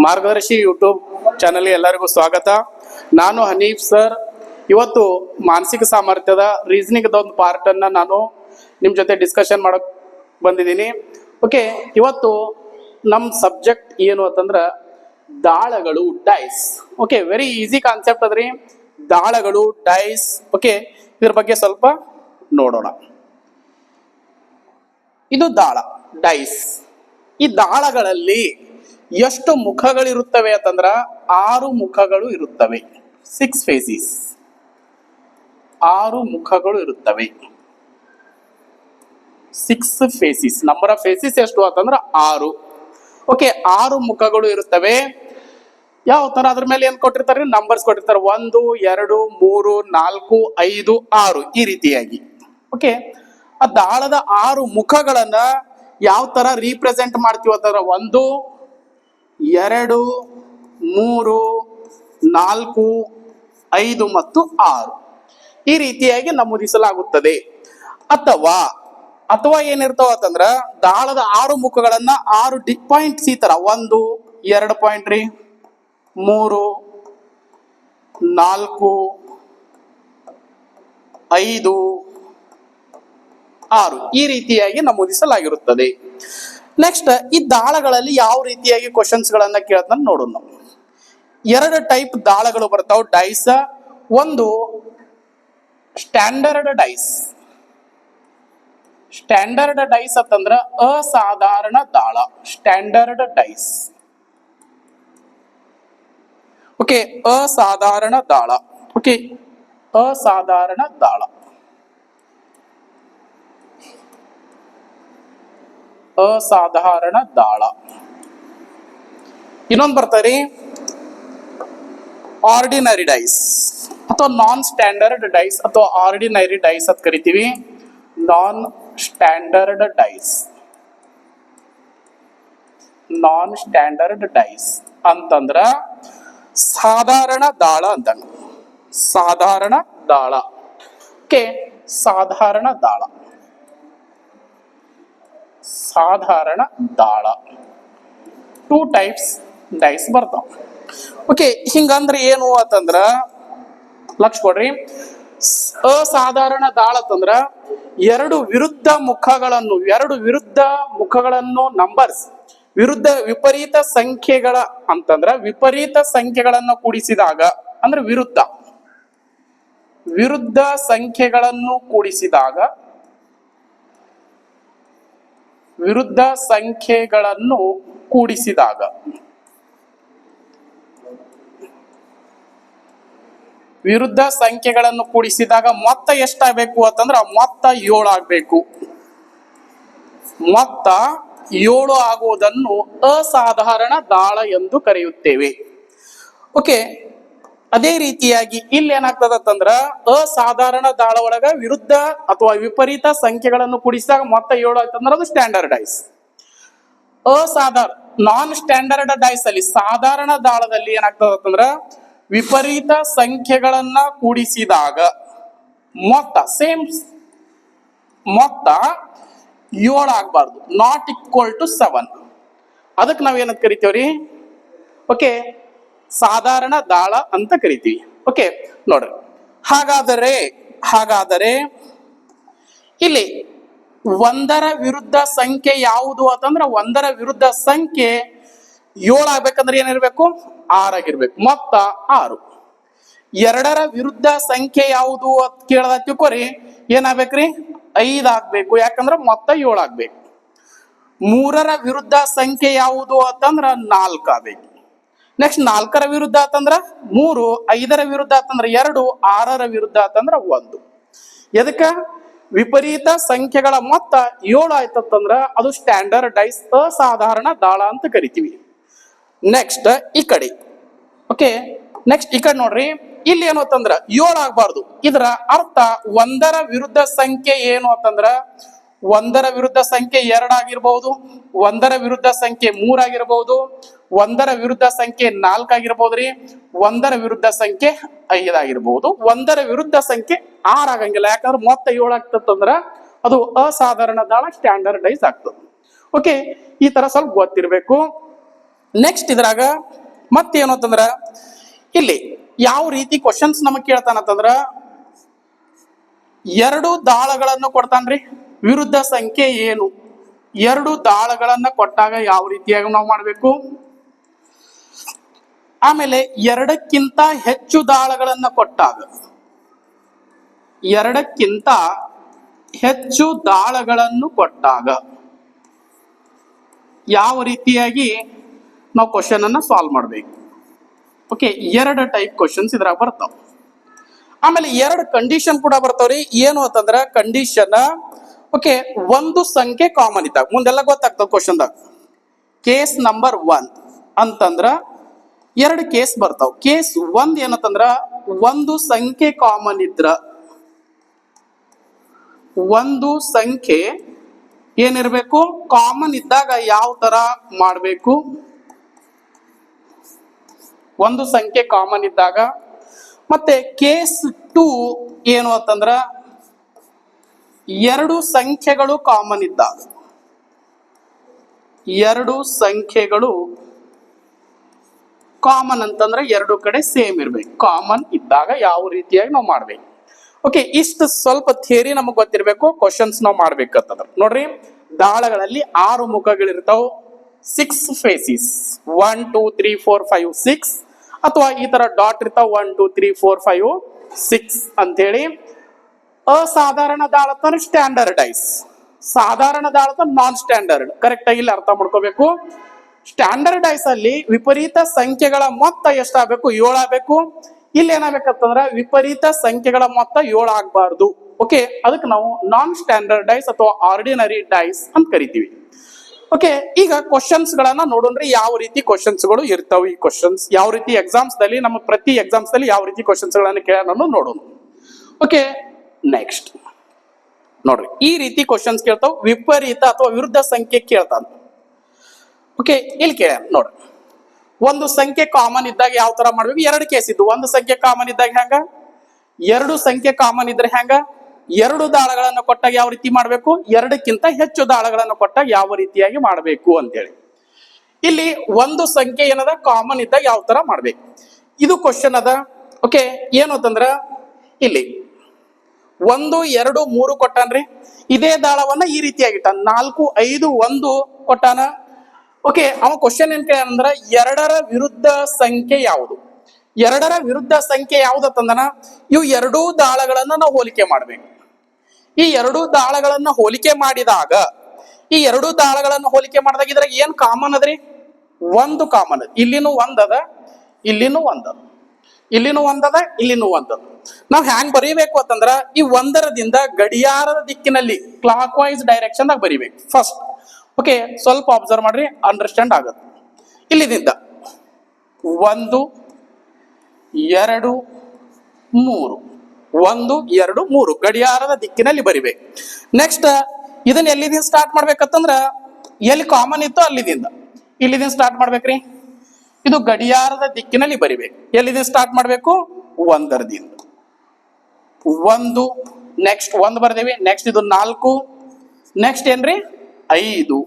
ಮಾರ್ಗದರ್ಶಿ ಯೂಟ್ಯೂಬ್ ಚಾನಲ್ಗೆ ಎಲ್ಲರಿಗೂ ಸ್ವಾಗತ. ನಾನು ಹನೀಫ್ ಸರ್. ಇವತ್ತು ಮಾನಸಿಕ ಸಾಮರ್ಥ್ಯದ ರೀಸನಿಂಗ್ ಒಂದು ಪಾರ್ಟ್ ಅನ್ನ ನಾನು ನಿಮ್ಮ ಜೊತೆ ಡಿಸ್ಕಷನ್ ಮಾಡಕ್ ಬಂದಿದ್ದೀನಿ. ಓಕೆ, ಇವತ್ತು ನಮ್ಮ ಸಬ್ಜೆಕ್ಟ್ ಏನು ಅಂತಂದ್ರೆ ದಾಳಗಳು, dice. Okay, very easy concept ಅದ್ರಿ, ದಾಳಗಳು, ಡೈಸ್. ಓಕೆ, ಇದ್ರ ಬಗ್ಗೆ ಸ್ವಲ್ಪ ನೋಡೋಣ. ಇದು ದಾಳ, ಡೈಸ್. ಈ ದಾಳಗಳಲ್ಲಿ ಎಷ್ಟು ಮುಖಗಳಿರುತ್ತವೆ ಅಂತಂದ್ರ 6 ಮುಖಗಳು ಇರುತ್ತವೆ. 6 ಫೇಸಿಸ್, 6 ಮುಖಗಳು ಇರುತ್ತವೆ. 6 ಫೇಸಿಸ್. ನಂಬರ್ ಆಫ್ ಫೇಸಿಸ್ ಎಷ್ಟು ಅಂತಂದ್ರ 6. ಓಕೆ, 6 ಮುಖಗಳು ಇರುತ್ತವೆ. ಯಾವ ತರ ಅದ್ರ ಮೇಲೆ ಏನ್ ಕೊಟ್ಟಿರ್ತಾರೆ? ನಂಬರ್ಸ್ ಕೊಟ್ಟಿರ್ತಾರೆ. 1 2 3 4 5 6 ಈ ರೀತಿಯಾಗಿ. ಓಕೆ, ಆ ದಾಳದ 6 ಮುಖಗಳನ್ನ ಯಾವ ತರ ರೀಪ್ರೆಸೆಂಟ್ ಮಾಡ್ತೀವಿ ಅಂತಂದ್ರೆ 1 2 3 4 5 ಮತ್ತು 6 ಈ ರೀತಿಯಾಗಿ ನಮೂದಿಸಲಾಗುತ್ತದೆ. ಅಥವಾ ಏನಿರ್ತಾವ ಅಂತಂದ್ರ ದಾಳದ 6 ಮುಖಗಳನ್ನ 6 ಪಾಯಿಂಟ್ಸ್ ಈ ತರ 1 2 ಪಾಯಿಂಟ್ ರೀ, 3 4 5 6 ಈ ರೀತಿಯಾಗಿ ನಮೂದಿಸಲಾಗಿರುತ್ತದೆ. ನೆಕ್ಸ್ಟ್, ಈ ದಾಳಗಳಲ್ಲಿ ಯಾವ ರೀತಿಯಾಗಿ ಕ್ವಶನ್ಸ್ ಗಳನ್ನ ಕೇಳ್ತಾನ ನೋಡೋಣ ನಾವು. 2 ಟೈಪ್ ದಾಳಗಳು ಬರ್ತಾವ, ಡೈಸ್. ಒಂದು ಸ್ಟ್ಯಾಂಡರ್ಡ್ ಡೈಸ್. ಸ್ಟ್ಯಾಂಡರ್ಡ್ ಡೈಸ್ ಅಂತಂದ್ರ ಅಸಾಧಾರಣ ದಾಳ, ಸ್ಟ್ಯಾಂಡರ್ಡ್ ಡೈಸ್. ಓಕೆ, ಅಸಾಧಾರಣ ದಾಳ. ಓಕೆ, ಅಸಾಧಾರಣ ದಾಳ. ಅಸಾಧಾರಣ ದಾಳ. ಇನ್ನೊಂದು ಬರ್ತಾರೆ ಆರ್ಡಿನರಿ ಡೈಸ್ ಅಥವಾ ನಾನ್ ಸ್ಟ್ಯಾಂಡರ್ಡ್ ಡೈಸ್ ಅಥವಾ ಆರ್ಡಿನರಿ ಡೈಸ್ ಅಂತ ಕರಿತೀವಿ. ನಾನ್ ಸ್ಟ್ಯಾಂಡರ್ಡ್ ಡೈಸ್. ನಾನ್ ಸ್ಟ್ಯಾಂಡರ್ಡ್ ಡೈಸ್ ಅಂತಂದ್ರ ಸಾಧಾರಣ ದಾಳ ಅಂದಂಗ. ಸಾಧಾರಣ ದಾಳ. ಓಕೆ, ಸಾಧಾರಣ ದಾಳ, ಸಾಧಾರಣ ದಾಳ. 2 ಟೈಪ್ಸ್ ಡೈಸ್ ಬರ್ತಾವ. ಓಕೆ, ಹಿಂಗಂದ್ರೆ ಏನು ಅಂತಂದ್ರ ಲಕ್ಷ ಕೊಡ್ರಿ. ಅಸಾಧಾರಣ ದಾಳ ಅಂತಂದ್ರ 2 ವಿರುದ್ಧ ಮುಖಗಳನ್ನು ನಂಬರ್ಸ್ ವಿಪರೀತ ಸಂಖ್ಯೆಗಳ ಅಂತಂದ್ರ ವಿಪರೀತ ಸಂಖ್ಯೆಗಳನ್ನು ಕೂಡಿಸಿದಾಗ ಅಂದ್ರೆ ವಿರುದ್ಧ ಸಂಖ್ಯೆಗಳನ್ನು ಕೂಡಿಸಿದಾಗ ಮೊತ್ತ ಎಷ್ಟಾಗಬೇಕು ಅಂತಂದ್ರ ಮೊತ್ತ 7 ಆಗ್ಬೇಕು. ಮೊತ್ತ 7 ಆಗುವುದನ್ನು ಅಸಾಧಾರಣ ದಾಳ ಎಂದು ಕರೆಯುತ್ತೇವೆ. ಓಕೆ, ಅದೇ ರೀತಿಯಾಗಿ ಇಲ್ಲಿ ಏನಾಗ್ತದ ಅಂತಂದ್ರ ಅಸಾಧಾರಣ ದಾಳ ಒಳಗ ವಿರುದ್ಧ ಅಥವಾ ವಿಪರೀತ ಸಂಖ್ಯೆಗಳನ್ನು ಕೂಡಿಸಿದಾಗ ಮೊತ್ತ 7 ಆಗ್ತಂದ್ರ ಅದು ಸ್ಟ್ಯಾಂಡರ್ಡ್ ಡೈಸ್. ನಾನ್ ಸ್ಟ್ಯಾಂಡರ್ಡ್ ಡೈಸ್ ಅಲ್ಲಿ, ಸಾಧಾರಣ ದಾಳದಲ್ಲಿ ಏನಾಗ್ತದ ಅಂತಂದ್ರ ವಿಪರೀತ ಸಂಖ್ಯೆಗಳನ್ನ ಕೂಡಿಸಿದಾಗ ಮೊತ್ತ 7 ಆಗ್ಬಾರ್ದು. Not equal to 7. ಅದಕ್ಕೆ ನಾವ್ ಏನಂತ ಕರಿತೀವ್ರಿ? ಓಕೆ, ಸಾಧಾರಣ ದಾಳ ಅಂತ ಕರಿತೀವಿ. ಓಕೆ, ನೋಡ್ರಿ. ಹಾಗಾದರೆ ಇಲ್ಲಿ 1ರ ವಿರುದ್ಧ ಸಂಖ್ಯೆ ಯಾವುದು ಅಂತಂದ್ರ 1ರ ವಿರುದ್ಧ ಸಂಖ್ಯೆ 7 ಆಗ್ಬೇಕಂದ್ರೆ ಏನಿರ್ಬೇಕು? 6 ಆಗಿರ್ಬೇಕು. ಮೊತ್ತ 6. 2ರ ವಿರುದ್ಧ ಸಂಖ್ಯೆ ಯಾವುದು ಅಂತ ಕೇಳದ ತಿಳ್ಕೊರಿ, ಏನಾಗ್ಬೇಕ್ರಿ? 5 ಆಗ್ಬೇಕು. ಯಾಕಂದ್ರ ಮೊತ್ತ 7 ಆಗ್ಬೇಕು. 3ರ ವಿರುದ್ಧ ಸಂಖ್ಯೆ ಯಾವುದು ಅಂತಂದ್ರ 4 ಆಗ್ಬೇಕು. ನೆಕ್ಸ್ಟ್ 4ರ ವಿರುದ್ಧ ಅಂತಂದ್ರ 3, 5ರ ವಿರುದ್ಧ ಅಂತಂದ್ರ 2, 6ರ ವಿರುದ್ಧ ಅಂತಂದ್ರ 1. ಎದಕ್ಕ? ವಿಪರೀತ ಸಂಖ್ಯೆಗಳ ಮೊತ್ತ 7 ಆಯ್ತಂದ್ರ ಅದು ಸ್ಟ್ಯಾಂಡರ್ಡ್ ಡೈಸ್, ಅಸಾಧಾರಣ ದಾಳ ಅಂತ ಕರಿತೀವಿ. ನೆಕ್ಸ್ಟ್ ಈ ಕಡೆ. ಓಕೆ, ನೆಕ್ಸ್ಟ್ ಈ ಕಡೆ ನೋಡ್ರಿ. ಇಲ್ಲಿ ಏನು ಅಂತಂದ್ರ 7 ಆಗ್ಬಾರ್ದು. ಇದರ ಅರ್ಥ 1ರ ವಿರುದ್ಧ ಸಂಖ್ಯೆ ಏನು ಅಂತಂದ್ರ 1ರ ವಿರುದ್ಧ ಸಂಖ್ಯೆ 2 ಆಗಿರ್ಬಹುದು, 1ರ ವಿರುದ್ಧ ಸಂಖ್ಯೆ 3 ಆಗಿರ್ಬಹುದು, 1ರ ವಿರುದ್ಧ ಸಂಖ್ಯೆ 4 ಆಗಿರ್ಬೋದ್ರಿ, 1ರ ವಿರುದ್ಧ ಸಂಖ್ಯೆ 5 ಆಗಿರ್ಬಹುದು, 1ರ ವಿರುದ್ಧ ಸಂಖ್ಯೆ 6 ಆಗಂಗಿಲ್ಲ. ಯಾಕಂದ್ರೆ ಮೊತ್ತ 7 ಆಗ್ತದಂದ್ರ ಅದು ಅಸಾಧಾರಣ ದಾಳ, ಸ್ಟ್ಯಾಂಡರ್ಡ್ ಡೈಸ್ ಆಗ್ತದೆ. ಓಕೆ, ಈ ತರ ಸ್ವಲ್ಪ ಗೊತ್ತಿರ್ಬೇಕು. ನೆಕ್ಸ್ಟ್ ಇದ್ರಾಗ ಮತ್ತೇನು ಅಂತಂದ್ರ ಇಲ್ಲಿ ಯಾವ ರೀತಿ ಕ್ವಶನ್ಸ್ ನಮಗ್ ಕೇಳ್ತಾನಂತಂದ್ರ ಎರಡು ದಾಳಗಳನ್ನು ಕೊಡ್ತಾನ್ರಿ. ವಿರುದ್ಧ ಸಂಖ್ಯೆ ಏನು, ಎರಡು ದಾಳಗಳನ್ನ ಕೊಟ್ಟಾಗ ಯಾವ ರೀತಿಯಾಗಿ ನಾವು ಮಾಡ್ಬೇಕು. ಆಮೇಲೆ ಎರಡಕ್ಕಿಂತ ಹೆಚ್ಚು ದಾಳಗಳನ್ನ ಕೊಟ್ಟಾಗ, ಎರಡಕ್ಕಿಂತ ಹೆಚ್ಚು ದಾಳಗಳನ್ನು ಕೊಟ್ಟಾಗ ಯಾವ ರೀತಿಯಾಗಿ ನಾವು ಕ್ವಶನ್ ಅನ್ನ ಸಾಲ್ವ್ ಮಾಡ್ಬೇಕು. ಓಕೆ, ಎರಡು ಟೈಪ್ ಕ್ವಶನ್ಸ್ ಇದ್ರಾಗ ಬರ್ತಾವ. ಆಮೇಲೆ ಎರಡು ಕಂಡೀಷನ್ ಕೂಡ ಬರ್ತಾವ್ರಿ. ಏನು ಅಂತಂದ್ರ ಕಂಡೀಷನ್ ಓಕೆ ಒಂದು ಸಂಖ್ಯೆ ಕಾಮನ್ ಇದ್ದಾಗ ಮುಂದೆಲ್ಲ ಗೊತ್ತಾಗ್ತದೆ ಕ್ವಶನ್ದಾಗ. ಕೇಸ್ ನಂಬರ್ 1 ಅಂತಂದ್ರ ಎರಡು ಕೇಸ್ ಬರ್ತಾವ. ಕೇಸ್ 1 ಏನಂತಂದ್ರ ಒಂದು ಸಂಖ್ಯೆ ಕಾಮನ್ ಇದ್ರ, ಒಂದು ಸಂಖ್ಯೆ ಏನಿರ್ಬೇಕು ಕಾಮನ್ ಇದ್ದಾಗ ಯಾವ ತರ ಮಾಡ್ಬೇಕು. ಒಂದು ಸಂಖ್ಯೆ ಕಾಮನ್ ಇದ್ದಾಗ. ಮತ್ತೆ ಕೇಸ್ 2 ಏನು ಅಂತಂದ್ರ ಎರಡು ಸಂಖ್ಯೆಗಳು ಕಾಮನ್ ಇದ್ದಾಗ, ಎರಡು ಸಂಖ್ಯೆಗಳು ಕಾಮನ್ ಅಂತಂದ್ರೆ ಎರಡು ಕಡೆ ಸೇಮ್ ಇರ್ಬೇಕು. ಕಾಮನ್ ಇದ್ದಾಗ ಯಾವ ರೀತಿಯಾಗಿ ನಾವು ಮಾಡ್ಬೇಕು. ಓಕೆ, ಇಷ್ಟು ಸ್ವಲ್ಪ ಥಿಯರಿ ನಮಗ್ ಗೊತ್ತಿರ್ಬೇಕು. ಕ್ವಶನ್ಸ್ ನಾವು ಮಾಡ್ಬೇಕಂತಂದ್ರ ನೋಡ್ರಿ, ದಾಳಗಳಲ್ಲಿ 6 ಮುಖಗಳಿರ್ತಾವ, 6 ಫೇಸಿಸ್, 1 2 3 4 5 6, ಅಥವಾ ಈ ತರ ಡಾಟ್ ಇರ್ತಾವ 1 2 3 4 5 6 ಅಂತೇಳಿ. ಅಸಾಧಾರಣ ದಾಳ ಅಂತಂದ್ರೆ ಸ್ಟ್ಯಾಂಡರ್ಡೈಸ್, ಸಾಧಾರಣ ದಾಳ ನಾನ್ ಸ್ಟ್ಯಾಂಡರ್ಡ್. ಕರೆಕ್ಟ್ ಆಗಿ ಇಲ್ಲಿ ಅರ್ಥ ಮಾಡ್ಕೋಬೇಕು. ಸ್ಟ್ಯಾಂಡರ್ಡೈಸ್ ಅಲ್ಲಿ ವಿಪರೀತ ಸಂಖ್ಯೆಗಳ ಮೊತ್ತ ಎಷ್ಟಾಗಬೇಕು, 7 ಆಗಬೇಕು. ಇಲ್ಲಿ ಏನಾಗಬೇಕಂತಂದ್ರ ವಿಪರೀತ ಸಂಖ್ಯೆಗಳ ಮೊತ್ತ 7 ಆಗಬಾರ್ದು. ಓಕೆ, ಅದಕ್ಕೆ ನಾವು ನಾನ್ ಸ್ಟ್ಯಾಂಡರ್ಡೈಸ್ ಅಥವಾ ಆರ್ಡಿನರಿ ಡೈಸ್ ಅಂತ ಕರಿತೀವಿ. ಓಕೆ, ಈಗ ಕ್ವಶನ್ಸ್ ಗಳನ್ನ ನೋಡೋಣ್ರಿ, ಯಾವ ರೀತಿ ಕ್ವಶನ್ಸ್ ಗಳು ಇರ್ತಾವ. ಈ ಕ್ವಶನ್ಸ್ ಯಾವ ರೀತಿ ಎಕ್ಸಾಮ್ಸ್ ದಲ್ಲಿ ನಮ್ಮ ಪ್ರತಿ ಎಕ್ಸಾಮ್ಸ್ ದಲ್ಲಿ ಯಾವ ರೀತಿ ಕ್ವಶನ್ಸ್ ಗಳನ್ನ ಕೇಳೋಣ ನೋಡೋಣ. ಓಕೆ, ನೆಕ್ಸ್ಟ್ ನೋಡ್ರಿ, ಈ ರೀತಿ ಕ್ವಶನ್ಸ್ ಕೇಳ್ತಾವ. ವಿಪರೀತ ಅಥವಾ ವಿರುದ್ಧ ಸಂಖ್ಯೆ ಕೇಳ್ತಾನ. ಓಕೆ, ಇಲ್ಲಿ ಕೇಳ ನೋಡ್ರಿ, ಒಂದು ಸಂಖ್ಯೆ ಕಾಮನ್ ಇದ್ದಾಗ ಯಾವ ತರ ಮಾಡ್ಬೇಕು. ಎರಡು ಕೇಸ್ ಇದ್ದು, ಒಂದು ಸಂಖ್ಯೆ ಕಾಮನ್ ಇದ್ದಾಗ ಹೆಂಗ, ಎರಡು ಸಂಖ್ಯೆ ಕಾಮನ್ ಇದ್ರೆ ಹೆಂಗ, ಎರಡು ದಾಳಗಳನ್ನು ಕೊಟ್ಟಾಗ ಯಾವ ರೀತಿ ಮಾಡ್ಬೇಕು, ಎರಡಕ್ಕಿಂತ ಹೆಚ್ಚು ದಾಳಗಳನ್ನು ಕೊಟ್ಟಾಗ ಯಾವ ರೀತಿಯಾಗಿ ಮಾಡ್ಬೇಕು ಅಂತೇಳಿ. ಇಲ್ಲಿ ಒಂದು ಸಂಖ್ಯೆ ಏನದ ಕಾಮನ್ ಇದ್ದಾಗ ಯಾವ ತರ ಮಾಡ್ಬೇಕು, ಇದು ಕ್ವಶನ್ ಅದ. ಓಕೆ, ಏನು ಅಂತಂದ್ರ ಇಲ್ಲಿ 1 2 3 ಕೊಟ್ಟಾನ್ರಿ. ಇದೇ ದಾಳವನ್ನ ಈ ರೀತಿಯಾಗಿ ಇಟ್ಟಾನ, 4 5 1 ಕೊಟ್ಟಾನ. ಓಕೆ, ಅವ ಕ್ವಶನ್ ಏನ್ ಕೇಳಂದ್ರ ಎರಡರ ವಿರುದ್ಧ ಸಂಖ್ಯೆ ಯಾವುದು, ಎರಡರ ವಿರುದ್ಧ ಸಂಖ್ಯೆ ಯಾವ್ದಂದನ ಇವು ಎರಡೂ ದಾಳಗಳನ್ನ ನಾವು ಹೋಲಿಕೆ ಮಾಡ್ಬೇಕು. ಈ ಎರಡೂ ದಾಳಗಳನ್ನ ಹೋಲಿಕೆ ಮಾಡಿದಾಗ, ಈ ಎರಡೂ ದಾಳಗಳನ್ನ ಹೋಲಿಕೆ ಮಾಡಿದಾಗ ಇದ್ರಾಗ ಏನ್ ಕಾಮನ್ ಅದ್ರಿ, ಒಂದು ಕಾಮನ್ ಅದ. ಇಲ್ಲಿನೂ ಒಂದದ, ಇಲ್ಲಿನೂ ಒಂದದ, ಇಲ್ಲಿನೂ ಒಂದದ, ಇಲ್ಲಿನೂ ಒಂದದ. ನಾವ್ ಹ್ಯಾಂಗ್ ಬರೀಬೇಕು ಅಂತಂದ್ರ ಈ ಒಂದರದಿಂದ ಗಡಿಯಾರದ ದಿಕ್ಕಿನಲ್ಲಿ ಕ್ಲಾಕ್ ವೈಸ್ ಡೈರೆಕ್ಷನ್ ದಾಗ ಬರೀಬೇಕು ಫಸ್ಟ್. ಓಕೆ, ಸ್ವಲ್ಪ ಅಬ್ಸರ್ವ್ ಮಾಡ್ರಿ, ಅಂಡರ್ಸ್ಟ್ಯಾಂಡ್ ಆಗತ್ತೆ. ಇಲ್ಲಿದಿಂದ 1 2 3, 1 2 3 ಗಡಿಯಾರದ ದಿಕ್ಕಿನಲ್ಲಿ ಬರಿಬೇಕು. ನೆಕ್ಸ್ಟ್ ಇದನ್ನ ಎಲ್ಲಿದಿಂದ ಸ್ಟಾರ್ಟ್ ಮಾಡ್ಬೇಕಂತಂದ್ರ ಎಲ್ಲಿ ಕಾಮನ್ ಇತ್ತು ಅಲ್ಲಿದಿಂದ, ಇಲ್ಲಿದಿಂದ ಸ್ಟಾರ್ಟ್ ಮಾಡ್ಬೇಕ್ರಿ. ಇದು ಗಡಿಯಾರದ ದಿಕ್ಕಿನಲ್ಲಿ ಬರಿಬೇಕು. ಎಲ್ಲಿದಿಂದ ಸ್ಟಾರ್ಟ್ ಮಾಡ್ಬೇಕು, ಒಂದರದಿಂದ 1, ನೆಕ್ಸ್ಟ್ 1 ಬರ್ದೇವಿ. ನೆಕ್ಸ್ಟ್ ಇದು 4, ನೆಕ್ಸ್ಟ್ ಏನ್ರಿ 5.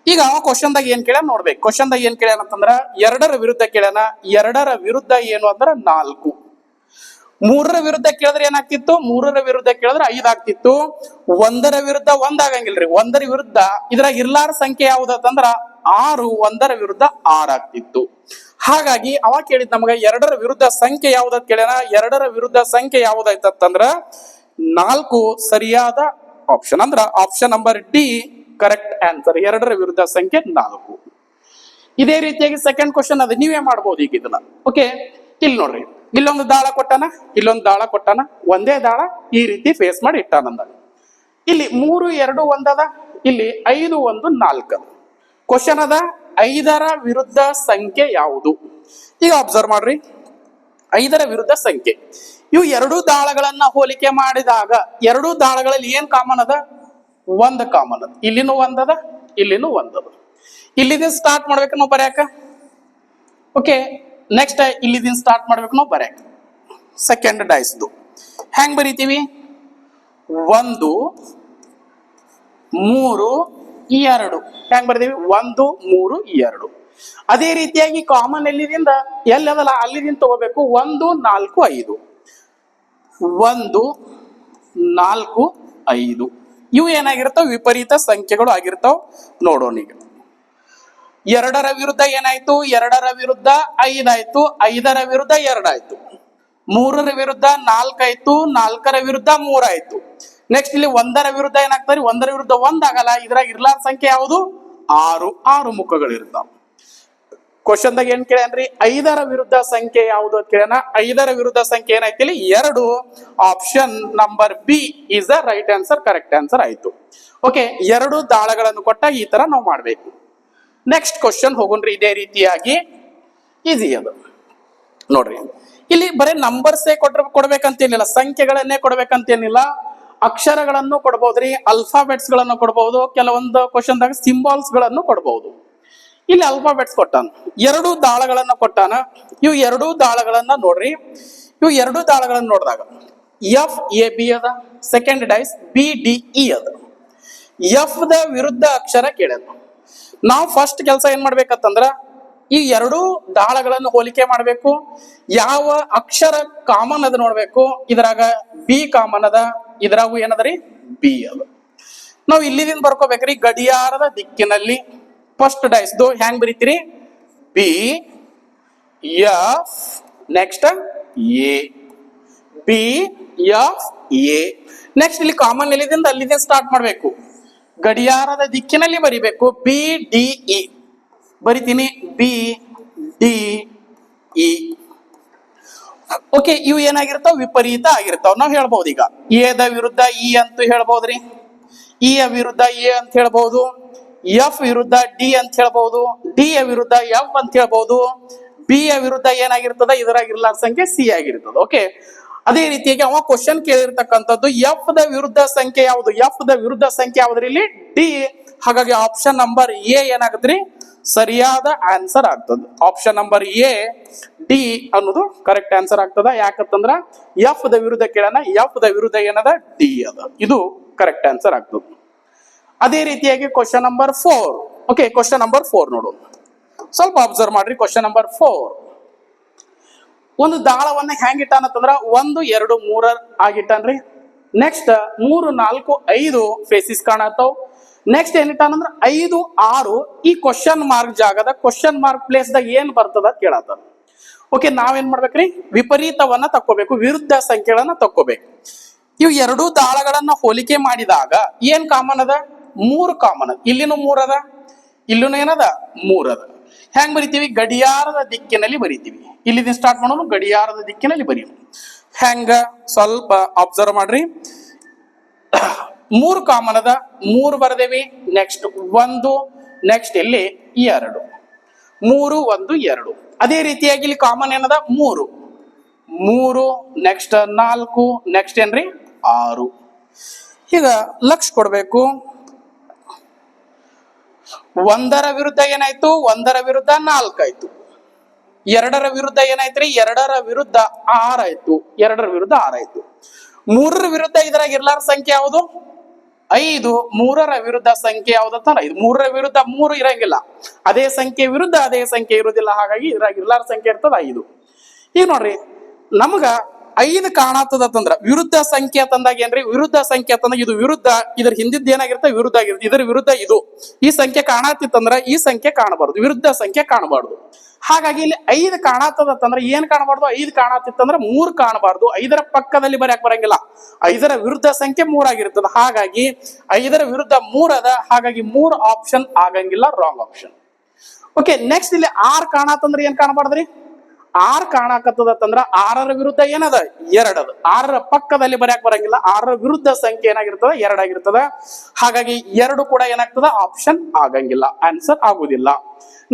ಈಗ ಕ್ವಶನ್ ದಾಗ ಏನ್ ಕೇಳ ನೋಡ್ಬೇಕು. ಕ್ವಶನ್ ದಾಗ ಏನ್ ಕೇಳ್ಯಾನ ಅಂತಂದ್ರ ಎರಡರ ವಿರುದ್ಧ ಕೇಳ್ಯಾನ. ಎರಡರ ವಿರುದ್ಧ ಏನು ಅಂದ್ರ 4. 3ರ ವಿರುದ್ಧ ಕೇಳಿದ್ರೆ ಏನಾಗ್ತಿತ್ತು, 3ರ ವಿರುದ್ಧ ಕೇಳಿದ್ರೆ 5 ಆಗ್ತಿತ್ತು. 1ರ ವಿರುದ್ಧ 1 ಆಗಂಗಿಲ್ರಿ. 1ರ ವಿರುದ್ಧ ಇದ್ರಾಗ ಇರ್ಲಾರ ಸಂಖ್ಯೆ ಯಾವ್ದಂದ್ರ 6, 1ರ ವಿರುದ್ಧ 6 ಆಗ್ತಿತ್ತು. ಹಾಗಾಗಿ ಅವ ಕೇಳಿದ್ ನಮಗ ಎರಡರ ವಿರುದ್ಧ ಸಂಖ್ಯೆ ಯಾವ್ದ ಕೇಳ್ಯಾನ. ಎರಡರ ವಿರುದ್ಧ ಸಂಖ್ಯೆ ಯಾವ್ದಾಯ್ತಂದ್ರ 4 ಸರಿಯಾದ ಆಪ್ಷನ್. ಅಂದ್ರ option number D correct answer. ಎರಡರ ವಿರುದ್ಧ ಸಂಖ್ಯೆ 4. ಇದೇ ರೀತಿಯಾಗಿ ಸೆಕೆಂಡ್ ಕ್ವಶನ್ ಅದ, ನೀವೇ ಮಾಡ್ಬೋದು ಈಗ ಇದನ್ನ. ಓಕೆ, ಇಲ್ಲಿ ನೋಡ್ರಿ, ಇಲ್ಲೊಂದು ದಾಳ ಕೊಟ್ಟಾನ, ಇಲ್ಲೊಂದು ದಾಳ ಕೊಟ್ಟಾನ, ಒಂದೇ ದಾಳ ಈ ರೀತಿ ಫೇಸ್ ಮಾಡಿ ಇಟ್ಟಾನಂದ. ಇಲ್ಲಿ 3 2 1 ಅದ, ಇಲ್ಲಿ 5 1 4. ಕ್ವಶನ್ ಅದ 5ರ ವಿರುದ್ಧ ಸಂಖ್ಯೆ ಯಾವುದು. ಈಗ ಅಬ್ಸರ್ವ್ ಮಾಡ್ರಿ, 5ರ ವಿರುದ್ಧ ಸಂಖ್ಯೆ ಇವು ಎರಡೂ ದಾಳಗಳನ್ನ ಹೋಲಿಕೆ ಮಾಡಿದಾಗ ಎರಡೂ ದಾಳಗಳಲ್ಲಿ ಏನ್ ಕಾಮನ್ ಅದ, 1 ಕಾಮನ್ ಅದ. ಇಲ್ಲಿನೂ 1 ಅದ, ಇಲ್ಲಿನೂ 1 ಅದ. ಇಲ್ಲಿದಿಂದ ಸ್ಟಾರ್ಟ್ ಮಾಡ್ಬೇಕು ನಾವು ಬರ್ಯಾಕ. ಓಕೆ, ನೆಕ್ಸ್ಟ್ ಇಲ್ಲಿದಿಂದ ಸ್ಟಾರ್ಟ್ ಮಾಡ್ಬೇಕು ನಾವು ಬರ್ಯಾಕ. ಸೆಕೆಂಡ್ ಡೈಸ್ದು ಹೆಂಗ್ ಬರೀತೀವಿ, 1 3 2 ಹೆಂಗ್ ಬರ್ದೀವಿ 1 3 2. ಅದೇ ರೀತಿಯಾಗಿ ಕಾಮನ್ ಎಲ್ಲಿದಿಂದ ಎಲ್ಲದಲ್ಲ ಅಲ್ಲಿದಿಂದ ತಗೋಬೇಕು 1 4 5 1 4 5 ಇವು ಏನಾಗಿರ್ತಾವ ವಿಪರೀತ ಸಂಖ್ಯೆಗಳು ಆಗಿರ್ತಾವ. ನೋಡೋಣ ಈಗ 2ರ ವಿರುದ್ಧ ಏನಾಯ್ತು 2ರ ವಿರುದ್ಧ 5 ಆಯ್ತು 5ರ ವಿರುದ್ಧ 2 ಆಯ್ತು 3ರ ವಿರುದ್ಧ 4 ಆಯ್ತು 4ರ ವಿರುದ್ಧ 3 ಆಯ್ತು. ನೆಕ್ಸ್ಟ್ ಇಲ್ಲಿ 1ರ ವಿರುದ್ಧ ಏನಾಗ್ತಾರೆ 1ರ ವಿರುದ್ಧ 1 ಆಗಲ್ಲ. ಇದ್ರಾಗ ಇರ್ಲಾರ ಸಂಖ್ಯೆ ಯಾವುದು 6 ಮುಖಗಳು ಇರ್ತಾವ. ಕ್ವಶನ್ದಾಗ ಏನ್ ಕೇಳ್ಯಾನ್ರಿ 5ರ ವಿರುದ್ಧ ಸಂಖ್ಯೆ ಯಾವುದು ಅಂತ ಕೇಳ್ಯಾನ. 5ರ ವಿರುದ್ಧ ಸಂಖ್ಯೆ ಏನಾಯ್ತು ಇಲ್ಲಿ 2. Option number B is the right answer, correct answer ಆಯ್ತು. ಓಕೆ, 2 ದಾಳಗಳನ್ನು ಕೊಟ್ಟ ಈ ತರ ನಾವು ಮಾಡ್ಬೇಕು. ನೆಕ್ಸ್ಟ್ ಕ್ವಶನ್ ಹೋಗೋಣ್ರಿ. ಇದೇ ರೀತಿಯಾಗಿ ಈಸಿ ಅದು ನೋಡ್ರಿ. ಇಲ್ಲಿ ಬರೀ ನಂಬರ್ಸೇ ಕೊಡ್ಬೇಕಂತೇನಿಲ್ಲ, ಸಂಖ್ಯೆಗಳನ್ನೇ ಕೊಡ್ಬೇಕಂತೇನಿಲ್ಲ, ಅಕ್ಷರಗಳನ್ನು ಕೊಡ್ಬೋದ್ರಿ, ಅಲ್ಫಾಬೆಟ್ಸ್ ಗಳನ್ನು ಕೊಡ್ಬಹುದು, ಕೆಲವೊಂದು ಕ್ವಶನ್ದಾಗ ಸಿಂಬಾಲ್ಸ್ ಗಳನ್ನು ಕೊಡ್ಬಹುದು. ಇಲ್ಲಿ ಅಲ್ಫಾಬೆಟ್ಸ್ ಕೊಟ್ಟಾನ, 2 ದಾಳಗಳನ್ನ ಕೊಟ್ಟಾನ. ಇವು 2 ದಾಳಗಳನ್ನ ನೋಡ್ರಿ. ಇವು 2 ದಾಳಗಳನ್ನ ನೋಡಿದಾಗ ಎಫ್ ಎ ಬಿ ಅದ, second dice B D E ಅದ. ಎಫ್ ದ ವಿರುದ್ಧ ಅಕ್ಷರ ಕೇಳದ. ನಾವು ಫಸ್ಟ್ ಕೆಲಸ ಏನ್ ಮಾಡ್ಬೇಕಂತಂದ್ರ ಈ 2 ದಾಳಗಳನ್ನು ಹೋಲಿಕೆ ಮಾಡ್ಬೇಕು. ಯಾವ ಅಕ್ಷರ ಕಾಮನ್ ಅದ ನೋಡ್ಬೇಕು. ಇದ್ರಾಗ ಬಿ ಕಾಮನ್ ಅದ, ಇದ್ರಾಗು ಏನದರಿ ಬಿ ಅದ. ನಾವು ಇಲ್ಲಿದಿಂದ ಬರ್ಕೋಬೇಕ್ರಿ ಗಡಿಯಾರದ ದಿಕ್ಕಿನಲ್ಲಿ. ಫಸ್ಟ್ ಡೈಸ್ದು ಹ್ಯಾಂಗ್ ಬರೀತೀರಿ B F next A, B F A. Next ಇಲ್ಲಿ ಕಾಮನ್ ಎಲ್ಲಿದಿಂದ ಅಲ್ಲಿಂದ ಸ್ಟಾರ್ಟ್ ಮಾಡ್ಬೇಕು. ಗಡಿಯಾರದ ದಿಕ್ಕಿನಲ್ಲಿ ಬರಿಬೇಕು ಬಿ ಡಿ ಇ. ಬರಿತೀನಿ ಬಿ ಡಿ ಇ. ಓಕೆ, ಇವು ಏನಾಗಿರ್ತಾವ ವಿಪರೀತ ಆಗಿರ್ತಾವ. ನಾವ್ ಹೇಳ್ಬಹುದು ಈಗ ಎ ದ ವಿರುದ್ಧ ಇ ಅಂತ ಹೇಳ್ಬಹುದ್ರಿ, ಇ ಯ ವಿರುದ್ಧ ಎ ಅಂತ ಹೇಳ್ಬಹುದು, ಎಫ್ ವಿರುದ್ಧ ಡಿ ಅಂತ ಹೇಳ್ಬಹುದು, ಡಿ ಯ ವಿರುದ್ಧ ಎಫ್ ಅಂತ ಹೇಳ್ಬಹುದು, ಬಿ ಯ ವಿರುದ್ಧ ಏನಾಗಿರ್ತದ ಇದ್ರಾಗ ಇರ್ಲಾರ ಸಂಖ್ಯೆ ಸಿ ಆಗಿರ್ತದ. ಓಕೆ, ಅದೇ ರೀತಿಯಾಗಿ ಅವ ಕ್ವಶನ್ ಕೇಳಿರ್ತಕ್ಕಂಥದ್ದು ಎಫ್ ದ ವಿರುದ್ಧ ಸಂಖ್ಯೆ ಯಾವುದು, ಎಫ್ ದ ವಿರುದ್ಧ ಸಂಖ್ಯೆ ಯಾವ್ದ್ರಿ ಇಲ್ಲಿ ಡಿ. ಹಾಗಾಗಿ ಆಪ್ಷನ್ ನಂಬರ್ ಎ ಏನಾಗತ್ರಿ ಸರಿಯಾದ ಆನ್ಸರ್ ಆಗ್ತದ. ಆಪ್ಷನ್ ನಂಬರ್ ಎ ಡಿ ಅನ್ನೋದು ಕರೆಕ್ಟ್ ಆನ್ಸರ್ ಆಗ್ತದ. ಯಾಕಂತಂದ್ರ ಎಫ್ ದ ವಿರುದ್ಧ ಕೇಳೋಣ, ಎಫ್ ದ ವಿರುದ್ಧ ಏನದ ಡಿ ಅದ. ಇದು ಕರೆಕ್ಟ್ ಆನ್ಸರ್ ಆಗ್ತದ. ಅದೇ ರೀತಿಯಾಗಿ question number 4. Okay, question number 4 ನೋಡು, ಸ್ವಲ್ಪ ಅಬ್ಸರ್ವ್ ಮಾಡ್ರಿ. ಕ್ವಶನ್ ನಂಬರ್ 4 ಒಂದು ದಾಳವನ್ನ ಹೆಂಗ್ ಇಟ್ಟಾನಂತಂದ್ರ 1 2 3 ಆಗಿಟ್ಟಾನ್ರಿ. ನೆಕ್ಸ್ಟ್ 3 4 5 ಫೇಸಿಸ್ ಕಾಣತಾವ್. ನೆಕ್ಸ್ಟ್ ಏನಿಟ್ಟಾನಂದ್ರ 5 6 ಈ ಕ್ವಶನ್ ಮಾರ್ಕ್ ಜಾಗದ ಕ್ವಶನ್ ಮಾರ್ಕ್ ಪ್ಲೇಸ್ ದಾಗ ಏನ್ ಬರ್ತದ ಕೇಳತ್ತ. ಓಕೆ, ನಾವೇನ್ ಮಾಡ್ಬೇಕ್ರಿ ವಿಪರೀತವನ್ನ ತಕ್ಕೋಬೇಕು, ವಿರುದ್ಧ ಸಂಖ್ಯೆಗಳನ್ನ ತಕ್ಕೋಬೇಕು. ಇವು 2 ದಾಳಗಳನ್ನ ಹೋಲಿಕೆ ಮಾಡಿದಾಗ ಏನ್ ಕಾಮನ್ ಅದ 3 ಕಾಮನ್ ಅದ. ಇಲ್ಲಿನೂ 3 ಅದ, ಇಲ್ಲಿನೂ ಏನದ 3 ಅದ. ಹೆಂಗ್ ಬರಿತೀವಿ ಗಡಿಯಾರದ ದಿಕ್ಕಿನಲ್ಲಿ ಬರಿತೀವಿ. ಇಲ್ಲಿಂದ ಸ್ಟಾರ್ಟ್ ಮಾಡೋನು ಗಡಿಯಾರದ ದಿಕ್ಕಿನಲ್ಲಿ ಬರೀನು. ಹೆಂಗ ಸ್ವಲ್ಪ ಅಬ್ಸರ್ವ್ ಮಾಡ್ರಿ. 3 ಕಾಮನ್ ಅದ, 3 ಬರ್ದೇವಿ. ನೆಕ್ಸ್ಟ್ 1, ನೆಕ್ಸ್ಟ್ ಇಲ್ಲಿ 2, 3 1 2. ಅದೇ ರೀತಿಯಾಗಿ ಇಲ್ಲಿ ಕಾಮನ್ ಏನದ 3, ನೆಕ್ಸ್ಟ್ 4, ನೆಕ್ಸ್ಟ್ ಏನ್ರಿ 6. ಈಗ ಲಕ್ಷ ಕೊಡ್ಬೇಕು. 1ರ ವಿರುದ್ಧ ಏನಾಯ್ತು 1ರ ವಿರುದ್ಧ 4 ಆಯ್ತು. 2ರ ವಿರುದ್ಧ ಏನಾಯ್ತ್ರಿ 2ರ ವಿರುದ್ಧ 6 ಆಯ್ತು. 2ರ ವಿರುದ್ಧ 6 ಆಯ್ತು. 3ರ ವಿರುದ್ಧ ಇದ್ರಾಗ ಇರ್ಲಾರ ಸಂಖ್ಯೆ ಯಾವುದು 5. 3ರ ವಿರುದ್ಧ ಸಂಖ್ಯೆ ಯಾವ್ದಂತ 5. 3ರ ವಿರುದ್ಧ 3 ಇರಂಗಿಲ್ಲ, ಅದೇ ಸಂಖ್ಯೆ ವಿರುದ್ಧ ಅದೇ ಸಂಖ್ಯೆ ಇರುವುದಿಲ್ಲ. ಹಾಗಾಗಿ ಇದ್ರಾಗ ಇರ್ಲಾರ ಸಂಖ್ಯೆ ಇರ್ತದ 5. ಈಗ ನೋಡ್ರಿ ನಮಗ 5 ಕಾಣತ್ತದಂದ್ರ ವಿರುದ್ಧ ಸಂಖ್ಯೆ ತಂದಾಗ ಏನ್ರಿ ವಿರುದ್ಧ ಸಂಖ್ಯೆ ತಂದಾಗ ಇದು ವಿರುದ್ಧ, ಇದ್ರ ಹಿಂದಿದ್ದು ಏನಾಗಿರುತ್ತೆ ವಿರುದ್ಧ ಆಗಿರುತ್ತೆ. ಇದ್ರ ವಿರುದ್ಧ ಇದು ಈ ಸಂಖ್ಯೆ ಕಾಣತಿತ್ತಂದ್ರ ಈ ಸಂಖ್ಯೆ ಕಾಣಬಾರ್ದು, ವಿರುದ್ಧ ಸಂಖ್ಯೆ ಕಾಣಬಾರ್ದು. ಹಾಗಾಗಿ ಇಲ್ಲಿ 5 ಕಾಣತ್ತದಂದ್ರ ಏನ್ ಕಾಣಬಾರ್ದು 5 ಕಾಣತಿತ್ತಂದ್ರ 3 ಕಾಣಬಾರ್ದು. 5ರ ಪಕ್ಕದಲ್ಲಿ ಬರೆಯಕ್ ಬರಂಗಿಲ್ಲ, 5ರ ವಿರುದ್ಧ ಸಂಖ್ಯೆ 3 ಆಗಿರ್ತದ. ಹಾಗಾಗಿ 5ರ ವಿರುದ್ಧ 3 ಅದ, ಹಾಗಾಗಿ 3 ಆಪ್ಷನ್ ಆಗಂಗಿಲ್ಲ, ರಾಂಗ್ ಆಪ್ಷನ್. ಓಕೆ, ನೆಕ್ಸ್ಟ್ ಇಲ್ಲಿ 6 ಕಾಣತ್ತಂದ್ರ ಏನ್ ಕಾಣಬಾರ್ದ್ರಿ 6 ಕಾಣಕತ್ತದಂದ್ರ 6ರ ವಿರುದ್ಧ ಏನದ 2 ಅದ. 6ರ ಪಕ್ಕದಲ್ಲಿ ಬರೆಯಕ್ ಬರಂಗಿಲ್ಲ, 6ರ ವಿರುದ್ಧ ಸಂಖ್ಯೆ ಏನಾಗಿರ್ತದ 2 ಆಗಿರ್ತದ. ಹಾಗಾಗಿ 2 ಕೂಡ ಏನಾಗ್ತದ ಆಪ್ಷನ್ ಆಗಂಗಿಲ್ಲ, ಆನ್ಸರ್ ಆಗುದಿಲ್ಲ.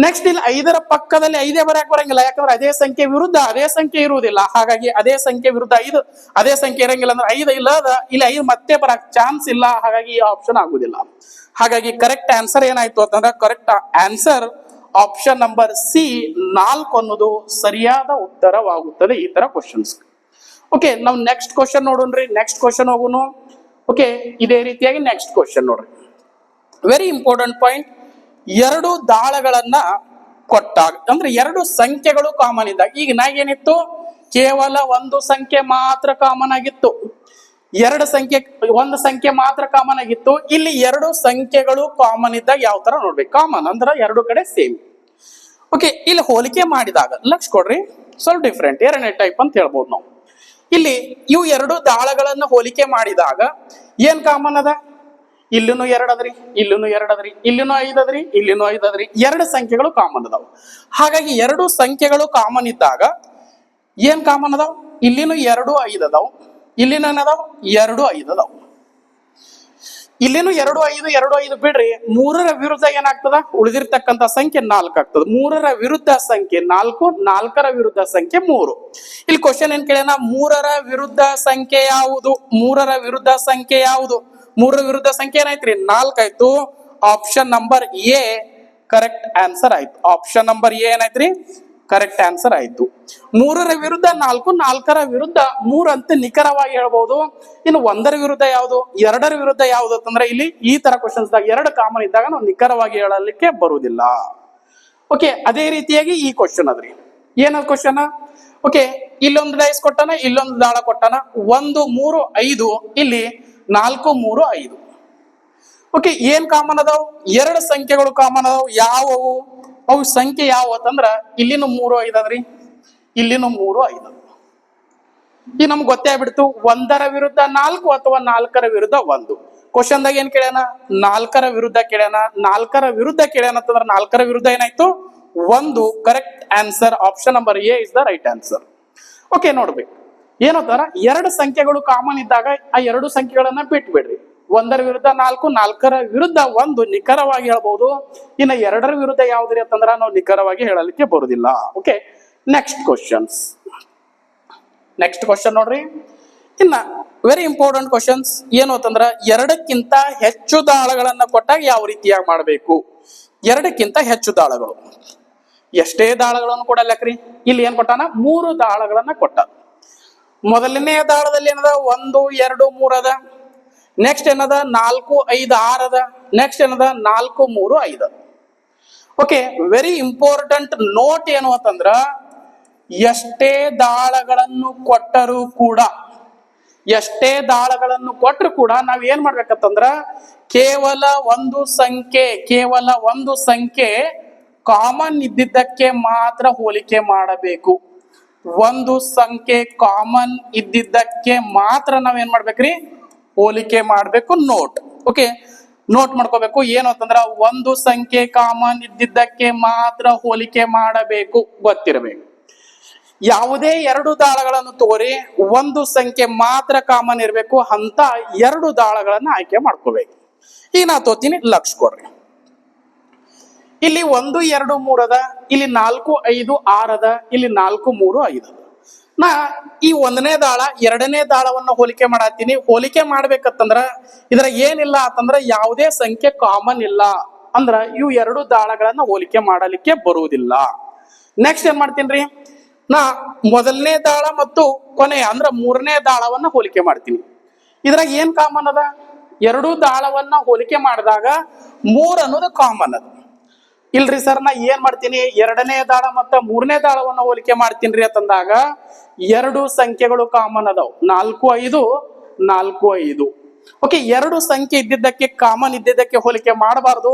ನೆಕ್ಸ್ಟ್ ಇಲ್ಲಿ 5ರ ಪಕ್ಕದಲ್ಲಿ 5 ಬರೆಯಕ್ ಬರಂಗಿಲ್ಲ, ಯಾಕಂದ್ರೆ ಅದೇ ಸಂಖ್ಯೆ ವಿರುದ್ಧ ಅದೇ ಸಂಖ್ಯೆ ಇರುವುದಿಲ್ಲ. ಹಾಗಾಗಿ ಅದೇ ಸಂಖ್ಯೆ ವಿರುದ್ಧ 5 ಅದೇ ಸಂಖ್ಯೆ ಇರಂಗಿಲ್ಲ ಅಂದ್ರೆ 5 ಇಲ್ಲ ಅದ, ಇಲ್ಲಿ 5 ಮತ್ತೆ ಬರಕ್ ಚಾನ್ಸ್ ಇಲ್ಲ. ಹಾಗಾಗಿ ಈ ಆಪ್ಷನ್ ಆಗುದಿಲ್ಲ. ಹಾಗಾಗಿ ಕರೆಕ್ಟ್ ಆನ್ಸರ್ ಏನಾಯ್ತು ಅಂತಂದ್ರೆ correct answer option number C 4 ಅನ್ನೋದು ಸರಿಯಾದ ಉತ್ತರವಾಗುತ್ತದೆ ಈ ತರ ಕ್ವಶನ್ಸ್. ಓಕೆ, ನಾವು ನೆಕ್ಸ್ಟ್ ಕ್ವಶನ್ ನೋಡೋಣ್ರಿ. ನೆಕ್ಸ್ಟ್ ಕ್ವಶನ್ ಹೋಗುನು. ಓಕೆ, ಇದೇ ರೀತಿಯಾಗಿ ನೆಕ್ಸ್ಟ್ ಕ್ವಶನ್ ನೋಡ್ರಿ. Very important point. ಎರಡು ದಾಳಗಳನ್ನ ಕೊಟ್ಟಾಗ ಅಂದ್ರೆ ಎರಡು ಸಂಖ್ಯೆಗಳು ಕಾಮನ್ ಇದ್ದಾಗ, ಈಗ ನಾಗೇನಿತ್ತು ಕೇವಲ ಒಂದು ಸಂಖ್ಯೆ ಮಾತ್ರ ಕಾಮನ್ ಆಗಿತ್ತು, ಒಂದು ಸಂಖ್ಯೆ ಮಾತ್ರ ಕಾಮನ್ ಆಗಿತ್ತು. ಇಲ್ಲಿ ಎರಡು ಸಂಖ್ಯೆಗಳು ಕಾಮನ್ ಇದ್ದಾಗ ಯಾವ ತರ ನೋಡ್ಬೇಕು, ಕಾಮನ್ ಅಂದ್ರೆ ಎರಡು ಕಡೆ ಸೇಮ್. ಓಕೆ, ಇಲ್ಲಿ ಹೋಲಿಕೆ ಮಾಡಿದಾಗ ಲಕ್ಷ ಕೊಡ್ರಿ, ಸ್ವಲ್ಪ ಡಿಫ್ರೆಂಟ್, ಎರಡನೇ ಟೈಪ್ ಅಂತ ಹೇಳ್ಬೋದು ನಾವು. ಇಲ್ಲಿ ಇವು ಎರಡು ದಾಳಗಳನ್ನ ಹೋಲಿಕೆ ಮಾಡಿದಾಗ ಏನ್ ಕಾಮನ್ ಅದ, ಇಲ್ಲಿನೂ ಎರಡು ಅದ್ರಿ, ಇಲ್ಲಿನೂ ಎರಡು ಅದ್ರಿ, ಇಲ್ಲಿನೂ ಐದು ಅದ್ರಿ, ಇಲ್ಲಿನೂ ಐದು ಅದ್ರಿ, ಎರಡು ಸಂಖ್ಯೆಗಳು ಕಾಮನ್ ಅದಾವ. ಹಾಗಾಗಿ ಎರಡು ಸಂಖ್ಯೆಗಳು ಕಾಮನ್ ಇದ್ದಾಗ ಏನ್ ಕಾಮನ್ ಅದಾವ, ಇಲ್ಲಿನೂ ಎರಡು ಐದು ಅದಾವ, ಇಲ್ಲಿನೂ ಏನದಾವ ಎರಡು ಐದು ಅದಾವ. ಇಲ್ಲಿನೂ ಎರಡು ಐದು ಬಿಡ್ರಿ, ಮೂರರ ವಿರುದ್ಧ ಏನಾಗ್ತದ, ಉಳಿದಿರ್ತಕ್ಕಂಥ ಸಂಖ್ಯೆ 4 ಆಗ್ತದ. ಮೂರರ ವಿರುದ್ಧ ಸಂಖ್ಯೆ 4, 4ರ ವಿರುದ್ಧ ಸಂಖ್ಯೆ 3. ಇಲ್ಲಿ ಕ್ವಶನ್ ಏನ್ ಕೇಳ್ಯಾನ, ಮೂರರ ವಿರುದ್ಧ ಸಂಖ್ಯೆ ಯಾವುದು, ಮೂರರ ವಿರುದ್ಧ ಸಂಖ್ಯೆ ಯಾವುದು, ಮೂರರ ವಿರುದ್ಧ ಸಂಖ್ಯೆ ಏನಾಯ್ತ್ರಿ 4 ಆಯ್ತು. Option number A correct answer ಆಯ್ತು. ಆಪ್ಷನ್ ನಂಬರ್ ಎ ಏನಾಯ್ತ್ರಿ, ಕರೆಕ್ಟ್ ಆನ್ಸರ್ ಆಯ್ತು. ಮೂರರ ವಿರುದ್ಧ 4, 4ರ ವಿರುದ್ಧ 3 ಅಂತ ನಿಖರವಾಗಿ ಹೇಳ್ಬಹುದು. ಇನ್ನು ಒಂದರ ವಿರುದ್ಧ ಯಾವುದು, ಎರಡರ ವಿರುದ್ಧ ಯಾವುದು ಅಂತಂದ್ರೆ ಇಲ್ಲಿ ಈ ತರ ಕ್ವಶನ್ಸ್ ದಾಗ ಎರಡು ಕಾಮನ್ ಇದ್ದಾಗ ನಾವು ನಿಖರವಾಗಿ ಹೇಳಲಿಕ್ಕೆ ಬರುವುದಿಲ್ಲ. ಓಕೆ, ಅದೇ ರೀತಿಯಾಗಿ ಈ ಕ್ವಶನ್ ಅದ್ರಿ, ಏನದು ಕ್ವಶನ್, ಓಕೆ ಇಲ್ಲೊಂದು ಡೈಸ್ ಕೊಟ್ಟಾನ, ಇಲ್ಲೊಂದು ದಾಳ ಕೊಟ್ಟಾನ, 1 3 5, ಇಲ್ಲಿ 4 3 5. ಓಕೆ, ಏನ್ ಕಾಮನ್ ಅದಾವ್, ಎರಡು ಸಂಖ್ಯೆಗಳು ಕಾಮನ್ ಅದಾವ್. ಯಾವುವು ಅವು ಸಂಖ್ಯೆ ಯಾವ ಅಂತಂದ್ರ ಇಲ್ಲಿನೂ 3 5 ಅದ್ರಿ, ಇಲ್ಲಿನೂ 3 5. ಈಗ ನಮ್ಗೆ ಗೊತ್ತೇ ಆಗ್ಬಿಡ್ತು, ಒಂದರ ವಿರುದ್ಧ 4 ಅಥವಾ 4ರ ವಿರುದ್ಧ 1. ಕ್ವಶನ್ ದಾಗ ಏನ್ ಕೇಳ್ಯಾನ, 4ರ ವಿರುದ್ಧ ಕೇಳ್ಯಾನ. 4ರ ವಿರುದ್ಧ ಕೇಳ್ಯಾನ ಅಂತಂದ್ರ 4ರ ವಿರುದ್ಧ ಏನಾಯ್ತು 1. Correct answer option number A is the right answer. Okay, ನೋಡ್ಬೇಕು ಏನಂತಾರ, ಎರಡು ಸಂಖ್ಯೆಗಳು ಕಾಮನ್ ಇದ್ದಾಗ ಆ ಎರಡು ಸಂಖ್ಯೆಗಳನ್ನ ಬಿಟ್ಬಿಡ್ರಿ. ಒಂದರ ವಿರುದ್ಧ 4, 4ರ ವಿರುದ್ಧ 1 ನಿಖರವಾಗಿ ಹೇಳ್ಬಹುದು. ಇನ್ನು ಎರಡರ ವಿರುದ್ಧ ಯಾವ್ದ್ರಿ ಅಂತಂದ್ರ ನಾವು ನಿಖರವಾಗಿ ಹೇಳಲಿಕ್ಕೆ ಬರುದಿಲ್ಲ. ಓಕೆ, ನೆಕ್ಸ್ಟ್ ಕ್ವಶನ್ ನೋಡ್ರಿ. ಇನ್ನ ವೆರಿ ಇಂಪಾರ್ಟೆಂಟ್ ಕ್ವಶನ್ಸ್ ಏನು ಅಂತಂದ್ರ, ಎರಡಕ್ಕಿಂತ ಹೆಚ್ಚು ದಾಳಗಳನ್ನ ಕೊಟ್ಟಾಗ ಯಾವ ರೀತಿಯಾಗಿ ಮಾಡಬೇಕು. ಎರಡಕ್ಕಿಂತ ಹೆಚ್ಚು ದಾಳಗಳು, ಎಷ್ಟೇ ದಾಳಗಳನ್ನು ಕೊಡಲ್ಲಕ್ರಿ. ಇಲ್ಲಿ ಏನ್ ಕೊಟ್ಟಾನ, 3 ದಾಳಗಳನ್ನ ಕೊಟ್ಟ. ಮೊದಲನೇ ದಾಳದಲ್ಲಿ ಏನದ 1 2 3 ಅದ. ನೆಕ್ಸ್ಟ್ ಏನದ 4 5 6 ಅದ. ನೆಕ್ಸ್ಟ್ ಏನದ 4 3 5 ಅದ. ಓಕೆ, ವೆರಿ ಇಂಪಾರ್ಟೆಂಟ್ ನೋಟ್ ಏನು ಅಂತಂದ್ರ, ಎಷ್ಟೇ ದಾಳಗಳನ್ನು ಕೊಟ್ಟರೂ ಕೂಡ ನಾವ್ ಏನ್ ಮಾಡ್ಬೇಕಂತಂದ್ರ, ಕೇವಲ ಒಂದು ಸಂಖ್ಯೆ ಕಾಮನ್ ಇದ್ದಿದ್ದಕ್ಕೆ ಮಾತ್ರ ಹೋಲಿಕೆ ಮಾಡಬೇಕು. ಒಂದು ಸಂಖ್ಯೆ ಕಾಮನ್ ಇದ್ದಿದ್ದಕ್ಕೆ ಮಾತ್ರ ನಾವೇನ್ ಮಾಡ್ಬೇಕ್ರಿ, ಹೋಲಿಕೆ ಮಾಡ್ಬೇಕು. ಓಕೆ, ನೋಟ್ ಮಾಡ್ಕೋಬೇಕು. ಏನು ಅಂತಂದ್ರ, ಒಂದು ಸಂಖ್ಯೆ ಕಾಮನ್ ಇದ್ದಿದ್ದಕ್ಕೆ ಮಾತ್ರ ಹೋಲಿಕೆ ಮಾಡಬೇಕು, ಗೊತ್ತಿರಬೇಕು. ಯಾವುದೇ ಎರಡು ದಾಳಗಳನ್ನು ತಗೋರಿ, ಒಂದು ಸಂಖ್ಯೆ ಮಾತ್ರ ಕಾಮನ್ ಇರಬೇಕು, ಅಂತ ಎರಡು ದಾಳಗಳನ್ನ ಆಯ್ಕೆ ಮಾಡ್ಕೋಬೇಕು. ಈಗ ನಾ ತೋತೀನಿ, ಲಕ್ಷ ಕೊಡ್ರಿ. ಇಲ್ಲಿ 1 2 3 ಅದ, ಇಲ್ಲಿ 4 5 6 ಅದ, ಇಲ್ಲಿ 4 3 5 ಅದ. ನಾ ಈ ಒಂದನೇ ದಾಳ ಎರಡನೇ ದಾಳವನ್ನ ಹೋಲಿಕೆ ಮಾಡತ್ತೀನಿ. ಹೋಲಿಕೆ ಮಾಡ್ಬೇಕಂತಂದ್ರ ಇದ್ರ ಏನಿಲ್ಲ ಅಂತಂದ್ರ ಯಾವುದೇ ಸಂಖ್ಯೆ ಕಾಮನ್ ಇಲ್ಲ ಅಂದ್ರ ಇವು ಎರಡು ದಾಳಗಳನ್ನ ಹೋಲಿಕೆ ಮಾಡಲಿಕ್ಕೆ ಬರುವುದಿಲ್ಲ. ನೆಕ್ಸ್ಟ್ ಏನ್ ಮಾಡ್ತೀನಿ, ನಾ ಮೊದಲನೇ ದಾಳ ಮತ್ತು ಕೊನೆಯ ಅಂದ್ರ ಮೂರನೇ ದಾಳವನ್ನ ಹೋಲಿಕೆ ಮಾಡ್ತೀನಿ. ಇದ್ರಾಗ ಏನ್ ಕಾಮನ್ ಅದ, ಎರಡು ದಾಳವನ್ನ ಹೋಲಿಕೆ ಮಾಡಿದಾಗ 3 ಅನ್ನೋದು ಕಾಮನ್ ಅದ. ಇಲ್ರಿ ಸರ್, ನಾ ಏನ್ ಮಾಡ್ತೀನಿ, ಎರಡನೇ ದಾಳ ಮತ್ತ ಮೂರನೇ ದಾಳವನ್ನ ಹೋಲಿಕೆ ಮಾಡ್ತೀನಿ ಅಂತಂದಾಗ ಎರಡು ಸಂಖ್ಯೆಗಳು ಕಾಮನ್ ಅದಾವ್, 4 5 4 5. ಓಕೆ, ಎರಡು ಸಂಖ್ಯೆ ಇದ್ದಿದ್ದಕ್ಕೆ ಕಾಮನ್ ಇದ್ದಿದ್ದಕ್ಕೆ ಹೋಲಿಕೆ ಮಾಡಬಾರ್ದು.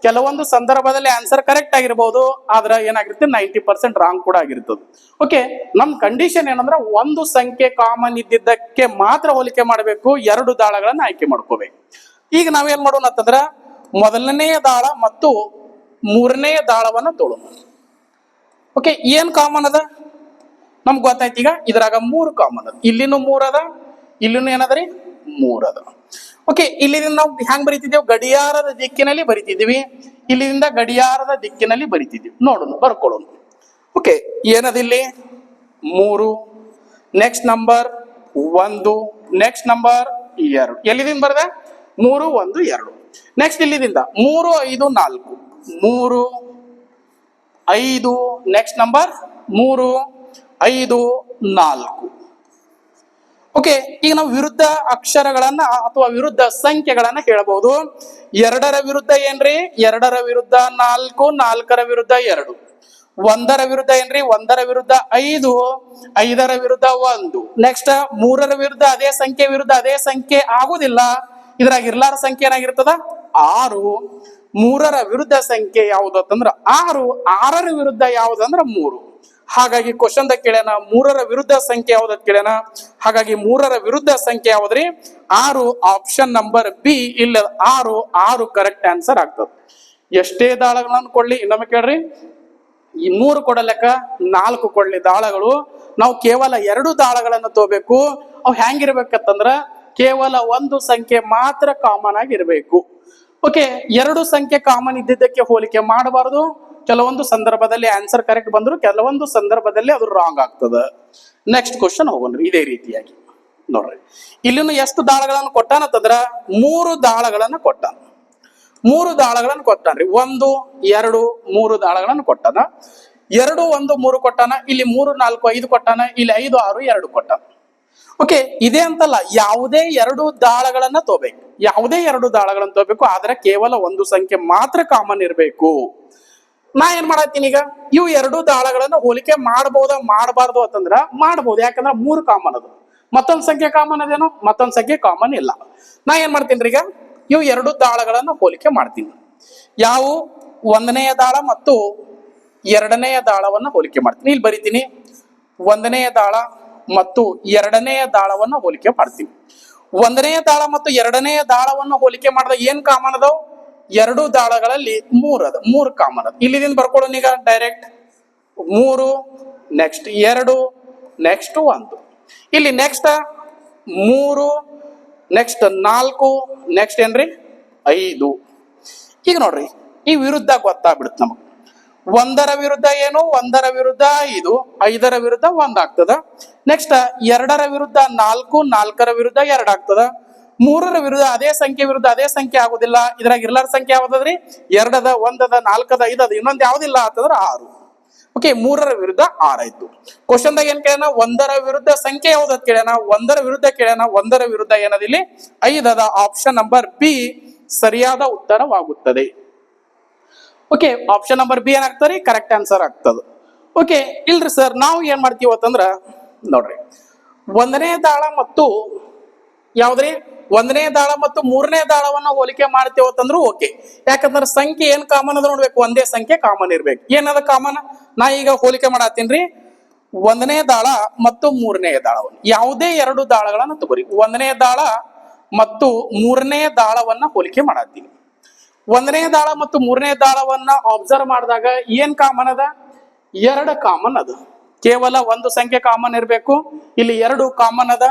ಕೆಲವೊಂದು ಸಂದರ್ಭದಲ್ಲಿ ಆನ್ಸರ್ ಕರೆಕ್ಟ್ ಆಗಿರ್ಬೋದು, ಆದ್ರೆ ಏನಾಗಿರುತ್ತೆ 90% ರಾಂಗ್ ಕೂಡ ಆಗಿರ್ತದೆ. ಓಕೆ, ನಮ್ ಕಂಡೀಷನ್ ಏನಂದ್ರೆ ಒಂದು ಸಂಖ್ಯೆ ಕಾಮನ್ ಇದ್ದಿದ್ದಕ್ಕೆ ಮಾತ್ರ ಹೋಲಿಕೆ ಮಾಡಬೇಕು, ಎರಡು ದಾಳಗಳನ್ನ ಆಯ್ಕೆ ಮಾಡ್ಕೋಬೇಕು. ಈಗ ನಾವೇನ್ ಮಾಡೋಣ ಅಂತಂದ್ರ ಮೊದಲನೆಯ ದಾಳ ಮತ್ತು ಮೂರನೆಯ ದಾಳವನ್ನ ತೋಳೋಣ. ಓಕೆ, ಏನ್ ಕಾಮನ್ ಅದ ನಮ್ಗೆ ಗೊತ್ತಾಯ್ತು. ಈಗ ಇದ್ರಾಗ 3 ಕಾಮನ್ ಅದ, ಇಲ್ಲಿನೂ 3 ಅದ, ಇಲ್ಲಿನೂ ಏನದ್ರಿ 3 ಅದ. ಓಕೆ, ಇಲ್ಲಿಂದ ನಾವು ಹೆಂಗ್ ಬರಿತಿದ್ದೇವೆ, ಗಡಿಯಾರದ ದಿಕ್ಕಿನಲ್ಲಿ ಬರಿತಿದ್ವಿ, ಇಲ್ಲಿಂದ ಗಡಿಯಾರದ ದಿಕ್ಕಿನಲ್ಲಿ ಬರಿತಿದ್ವಿ. ನೋಡೋಣ, ಬರ್ಕೊಳ್ಳೋಣ. ಓಕೆ, ಏನದ ಇಲ್ಲಿ 3, ನೆಕ್ಸ್ಟ್ ನಂಬರ್ 1, ನೆಕ್ಸ್ಟ್ ನಂಬರ್ 2. ಎಲ್ಲಿದಿಂದ ಬರ್ದೆ 3 1 2. ನೆಕ್ಸ್ಟ್ ಇಲ್ಲಿದಿಂದ 3 5 4, 3 5, ನೆಕ್ಸ್ಟ್ ನಂಬರ್ 3 5 4. ಓಕೆ, ಈಗ ನಾವು ವಿರುದ್ಧ ಅಕ್ಷರಗಳನ್ನ ಅಥವಾ ವಿರುದ್ಧ ಸಂಖ್ಯೆಗಳನ್ನ ಹೇಳಬಹುದು. 2ರ ವಿರುದ್ಧ ಏನ್ರಿ? 2ರ ವಿರುದ್ಧ 4, 4ರ ವಿರುದ್ಧ 2. 1ರ ವಿರುದ್ಧ ಏನ್ರಿ? 1ರ ವಿರುದ್ಧ 5, 5ರ ವಿರುದ್ಧ 1. ನೆಕ್ಸ್ಟ್ 3ರ ವಿರುದ್ಧ ಅದೇ ಸಂಖ್ಯೆ ವಿರುದ್ಧ ಅದೇ ಸಂಖ್ಯೆ ಆಗುದಿಲ್ಲ. ಇದ್ರಾಗ ಇರ್ಲಾರ ಸಂಖ್ಯೆ ಏನಾಗಿರ್ತದ? 6. 3ರ ವಿರುದ್ಧ ಸಂಖ್ಯೆ ಯಾವುದು ಅಂತಂದ್ರ 6. 6ರ ವಿರುದ್ಧ ಯಾವ್ದಂದ್ರ 3. ಹಾಗಾಗಿ ಕ್ವಶನ್ ದ ಕೇಳ್ಯಾನ 3ರ ವಿರುದ್ಧ ಸಂಖ್ಯೆ ಯಾವ್ದ ಕೇಳ್ಯಾನ. ಹಾಗಾಗಿ 3ರ ವಿರುದ್ಧ ಸಂಖ್ಯೆ ಯಾವ್ದ್ರಿ? 6. ಆಪ್ಷನ್ ನಂಬರ್ ಬಿ ಇಲ್ಲ 6. 6 ಕರೆಕ್ಟ್ ಆನ್ಸರ್ ಆಗ್ತದೆ. ಎಷ್ಟೇ ದಾಳಗಳನ್ನು ಕೊಡ್ಲಿ, ಇನ್ನೊಮ್ಮೆ ಕೇಳ್ರಿ, ಈ 3 ಕೊಡಲೆಕ್ಕ 4 ಕೊಡ್ಲಿ ದಾಳಗಳು, ನಾವು ಕೇವಲ 2 ದಾಳಗಳನ್ನು ತಗೋಬೇಕು. ಅವು ಹೆಂಗಿರ್ಬೇಕಂತಂದ್ರ ಕೇವಲ ಒಂದು ಸಂಖ್ಯೆ ಮಾತ್ರ ಕಾಮನ್ ಆಗಿರ್ಬೇಕು. ಓಕೆ, 2 ಸಂಖ್ಯೆ ಕಾಮನ್ ಇದ್ದಿದ್ದಕ್ಕೆ ಹೋಲಿಕೆ ಮಾಡಬಾರದು. ಕೆಲವೊಂದು ಸಂದರ್ಭದಲ್ಲಿ ಆನ್ಸರ್ ಕರೆಕ್ಟ್ ಬಂದ್ರು, ಕೆಲವೊಂದು ಸಂದರ್ಭದಲ್ಲಿ ಅದು ರಾಂಗ್ ಆಗ್ತದ. ನೆಕ್ಸ್ಟ್ ಕ್ವಶನ್ ಹೋಗೋಣ್ರಿ. ಇದೇ ರೀತಿಯಾಗಿ ನೋಡ್ರಿ, ಇಲ್ಲಿನ ಎಷ್ಟು ದಾಳಗಳನ್ನು ಕೊಟ್ಟಾನಂತಂದ್ರ 3 ದಾಳಗಳನ್ನು ಕೊಟ್ಟಾನ. 3 ದಾಳಗಳನ್ನು ಕೊಟ್ಟಾನ್ರಿ. 1, 2, 3 ದಾಳಗಳನ್ನು ಕೊಟ್ಟಾನ. 2, 1, 3 ಕೊಟ್ಟಾನ. ಇಲ್ಲಿ 3, 4, 5 ಕೊಟ್ಟಾನ. ಇಲ್ಲಿ 5, 6, 2 ಕೊಟ್ಟಾನ. ಓಕೆ, ಇದೇ ಅಂತಲ್ಲ, ಯಾವುದೇ 2 ದಾಳಗಳನ್ನ ತಗೋಬೇಕು. ಯಾವುದೇ 2 ದಾಳಗಳನ್ನ ತಗೋಬೇಕು, ಆದ್ರೆ ಕೇವಲ ಒಂದು ಸಂಖ್ಯೆ ಮಾತ್ರ ಕಾಮನ್ ಇರಬೇಕು. ನಾ ಏನ್ ಮಾಡತ್ತೀನಿ ಈಗ, ಇವು 2 ದಾಳಗಳನ್ನ ಹೋಲಿಕೆ ಮಾಡಬಹುದಾ ಮಾಡಬಾರ್ದು ಅಂತಂದ್ರ ಮಾಡಬಹುದು. ಯಾಕಂದ್ರ 3 ಕಾಮನ್ ಅದು. ಮತ್ತೊಂದ್ ಸಂಖ್ಯೆ ಕಾಮನ್ ಅದೇನೋ? ಮತ್ತೊಂದ್ ಸಂಖ್ಯೆ ಕಾಮನ್ ಇಲ್ಲ. ನಾ ಏನ್ ಮಾಡ್ತೀನಿ ಈಗ, ಇವು 2 ದಾಳಗಳನ್ನ ಹೋಲಿಕೆ ಮಾಡ್ತೀನಿ. ಯಾವ? 1ನೆಯ ದಾಳ ಮತ್ತು 2ನೆಯ ದಾಳವನ್ನ ಹೋಲಿಕೆ ಮಾಡ್ತೀನಿ. ಇಲ್ಲಿ ಬರಿತೀನಿ, 1ನೆಯ ದಾಳ ಮತ್ತು 2ನೆಯ ದಾಳವನ್ನ ಹೋಲಿಕೆ ಮಾಡ್ತೀನಿ. 1ನೆಯ ದಾಳ ಮತ್ತು 2ನೆಯ ದಾಳವನ್ನ ಹೋಲಿಕೆ ಮಾಡಿದಾಗ ಏನ್ ಕಾಮನ್ ಅದಾವ? 2 ದಾಳಗಳಲ್ಲಿ 3 ಅದ. 3 ಕಾಮನ್ ಅದ. ಇಲ್ಲಿದಿಂದ ಬರ್ಕೊಳ್ಳೋಣ ಈಗ ಡೈರೆಕ್ಟ್. 3, next 2, next 1. ಇಲ್ಲಿ ನೆಕ್ಸ್ಟ್ 3, ನೆಕ್ಸ್ಟ್ 4, ನೆಕ್ಸ್ಟ್ ಏನ್ರಿ? 5. ಈಗ ನೋಡ್ರಿ, ಈ ವಿರುದ್ಧ ಗೊತ್ತಾಗ್ಬಿಡುತ್ತೆ ನಮಗ್. 1ರ ವಿರುದ್ಧ ಏನು? 1ರ ವಿರುದ್ಧ 5, 5ರ ವಿರುದ್ಧ 1 ಆಗ್ತದ. ನೆಕ್ಸ್ಟ್ 2ರ ವಿರುದ್ಧ 4, 4ರ ವಿರುದ್ಧ 2 ಆಗ್ತದ. 3ರ ವಿರುದ್ಧ ಅದೇ ಸಂಖ್ಯೆ ವಿರುದ್ಧ ಅದೇ ಸಂಖ್ಯೆ ಆಗುದಿಲ್ಲ. ಇದ್ರಾಗ ಇರ್ಲಾರ ಸಂಖ್ಯೆ ಯಾವ್ದದ್ರಿ? 2ದ, 1ದ, 4ದ, 5ದ, ಇನ್ನೊಂದ್ ಯಾವ್ದಿಲ್ಲ ಅಂತಂದ್ರ 6. ಓಕೆ, 3ರ ವಿರುದ್ಧ 6 ಆಯ್ತು. ಕ್ವಶನ್ ದಾಗ ಏನ್ ಕೇಳ್ಯಾನ? 1ರ ವಿರುದ್ಧ ಸಂಖ್ಯೆ ಯಾವ್ದು ಅಂತ ಕೇಳ್ಯಾನ. 1ರ ವಿರುದ್ಧ ಕೇಳ್ಯಾನ. 1ರ ವಿರುದ್ಧ ಏನದ ಇಲ್ಲಿ? 5 ಅದ. ಆಪ್ಷನ್ ನಂಬರ್ ಬಿ ಸರಿಯಾದ ಉತ್ತರವಾಗುತ್ತದೆ. ಓಕೆ, ಆಪ್ಷನ್ ನಂಬರ್ ಬಿ ಏನಾಗ್ತದೆ? ಕರೆಕ್ಟ್ ಆನ್ಸರ್ ಆಗ್ತದ. ಓಕೆ, ಇಲ್ರಿ ಸರ್, ನಾವು ಏನ್ ಮಾಡ್ತೀವಿ ಅಂತಂದ್ರ ನೋಡ್ರಿ, 1ನೇ ದಾಳ ಮತ್ತು ಯಾವ್ದ್ರಿ? 1ನೇ ದಾಳ ಮತ್ತು 3ನೇ ದಾಳವನ್ನ ಹೋಲಿಕೆ ಮಾಡ್ತೇವ ಅಂತಂದ್ರು ಓಕೆ. ಯಾಕಂದ್ರೆ ಸಂಖ್ಯೆ ಏನ್ ಕಾಮನ್ ಅದ ನೋಡ್ಬೇಕು, ಒಂದೇ ಸಂಖ್ಯೆ ಕಾಮನ್ ಇರ್ಬೇಕು. ಏನದ ಕಾಮನ್? ನಾ ಈಗ ಹೋಲಿಕೆ ಮಾಡತ್ತೀನ್ರಿ 1ನೇ ದಾಳ ಮತ್ತು 3ನೇ ದಾಳವನ್ನ. ಯಾವುದೇ 2 ದಾಳಗಳನ್ನ ತಗೋರಿ. 1ನೇ ದಾಳ ಮತ್ತು 3ನೇ ದಾಳವನ್ನ ಹೋಲಿಕೆ ಮಾಡತ್ತೀನಿ. 1ನೇ ದಾಳ ಮತ್ತು 3ನೇ ದಾಳವನ್ನ ಅಬ್ಸರ್ವ್ ಮಾಡಿದಾಗ ಏನ್ ಕಾಮನ್ ಅದ? 2 ಕಾಮನ್ ಅದ. ಕೇವಲ ಒಂದು ಸಂಖ್ಯೆ ಕಾಮನ್ ಇರಬೇಕು. ಇಲ್ಲಿ 2 ಕಾಮನ್ ಅದ.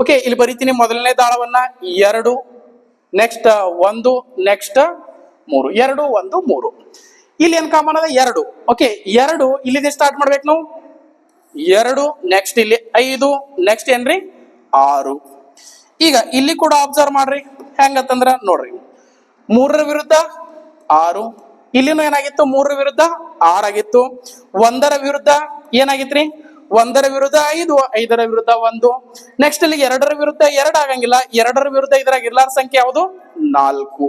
ಓಕೆ, ಇಲ್ಲಿ ಬರೀತೀನಿ ಮೊದಲನೇ ದಾಳವನ್ನ 2, ನೆಕ್ಸ್ಟ್ 1, ನೆಕ್ಸ್ಟ್ 3. 2, 1, 3. ಇಲ್ಲಿ ಏನ್ ಕಾಮನ್ ಅದ? 2. ಓಕೆ, 2 ಇಲ್ಲಿದೆ ಸ್ಟಾರ್ಟ್ ಮಾಡ್ಬೇಕು ನಾವು. 2, ನೆಕ್ಸ್ಟ್ ಇಲ್ಲಿ 5, ನೆಕ್ಸ್ಟ್ ಏನ್ರಿ? 6. ಈಗ ಇಲ್ಲಿ ಕೂಡ ಅಬ್ಸರ್ವ್ ಮಾಡ್ರಿ, ಹೆಂಗತ್ತಂದ್ರ ನೋಡ್ರಿ, 3ರ ವಿರುದ್ಧ 6. ಇಲ್ಲಿನೂ ಏನಾಗಿತ್ತು? 3ರ ವಿರುದ್ಧ 6 ಆಗಿತ್ತು. 1ರ ವಿರುದ್ಧ ಏನಾಗಿತ್ರಿ? 1ರ ವಿರುದ್ಧ 5, 5ರ ವಿರುದ್ಧ 1. ನೆಕ್ಸ್ಟ್ ಇಲ್ಲಿ 2ರ ವಿರುದ್ಧ 2 ಆಗಂಗಿಲ್ಲ. 2ರ ವಿರುದ್ಧ ಇದ್ರಾಗ ಇರ್ಲಾರ ಸಂಖ್ಯೆ ಯಾವುದು? 4.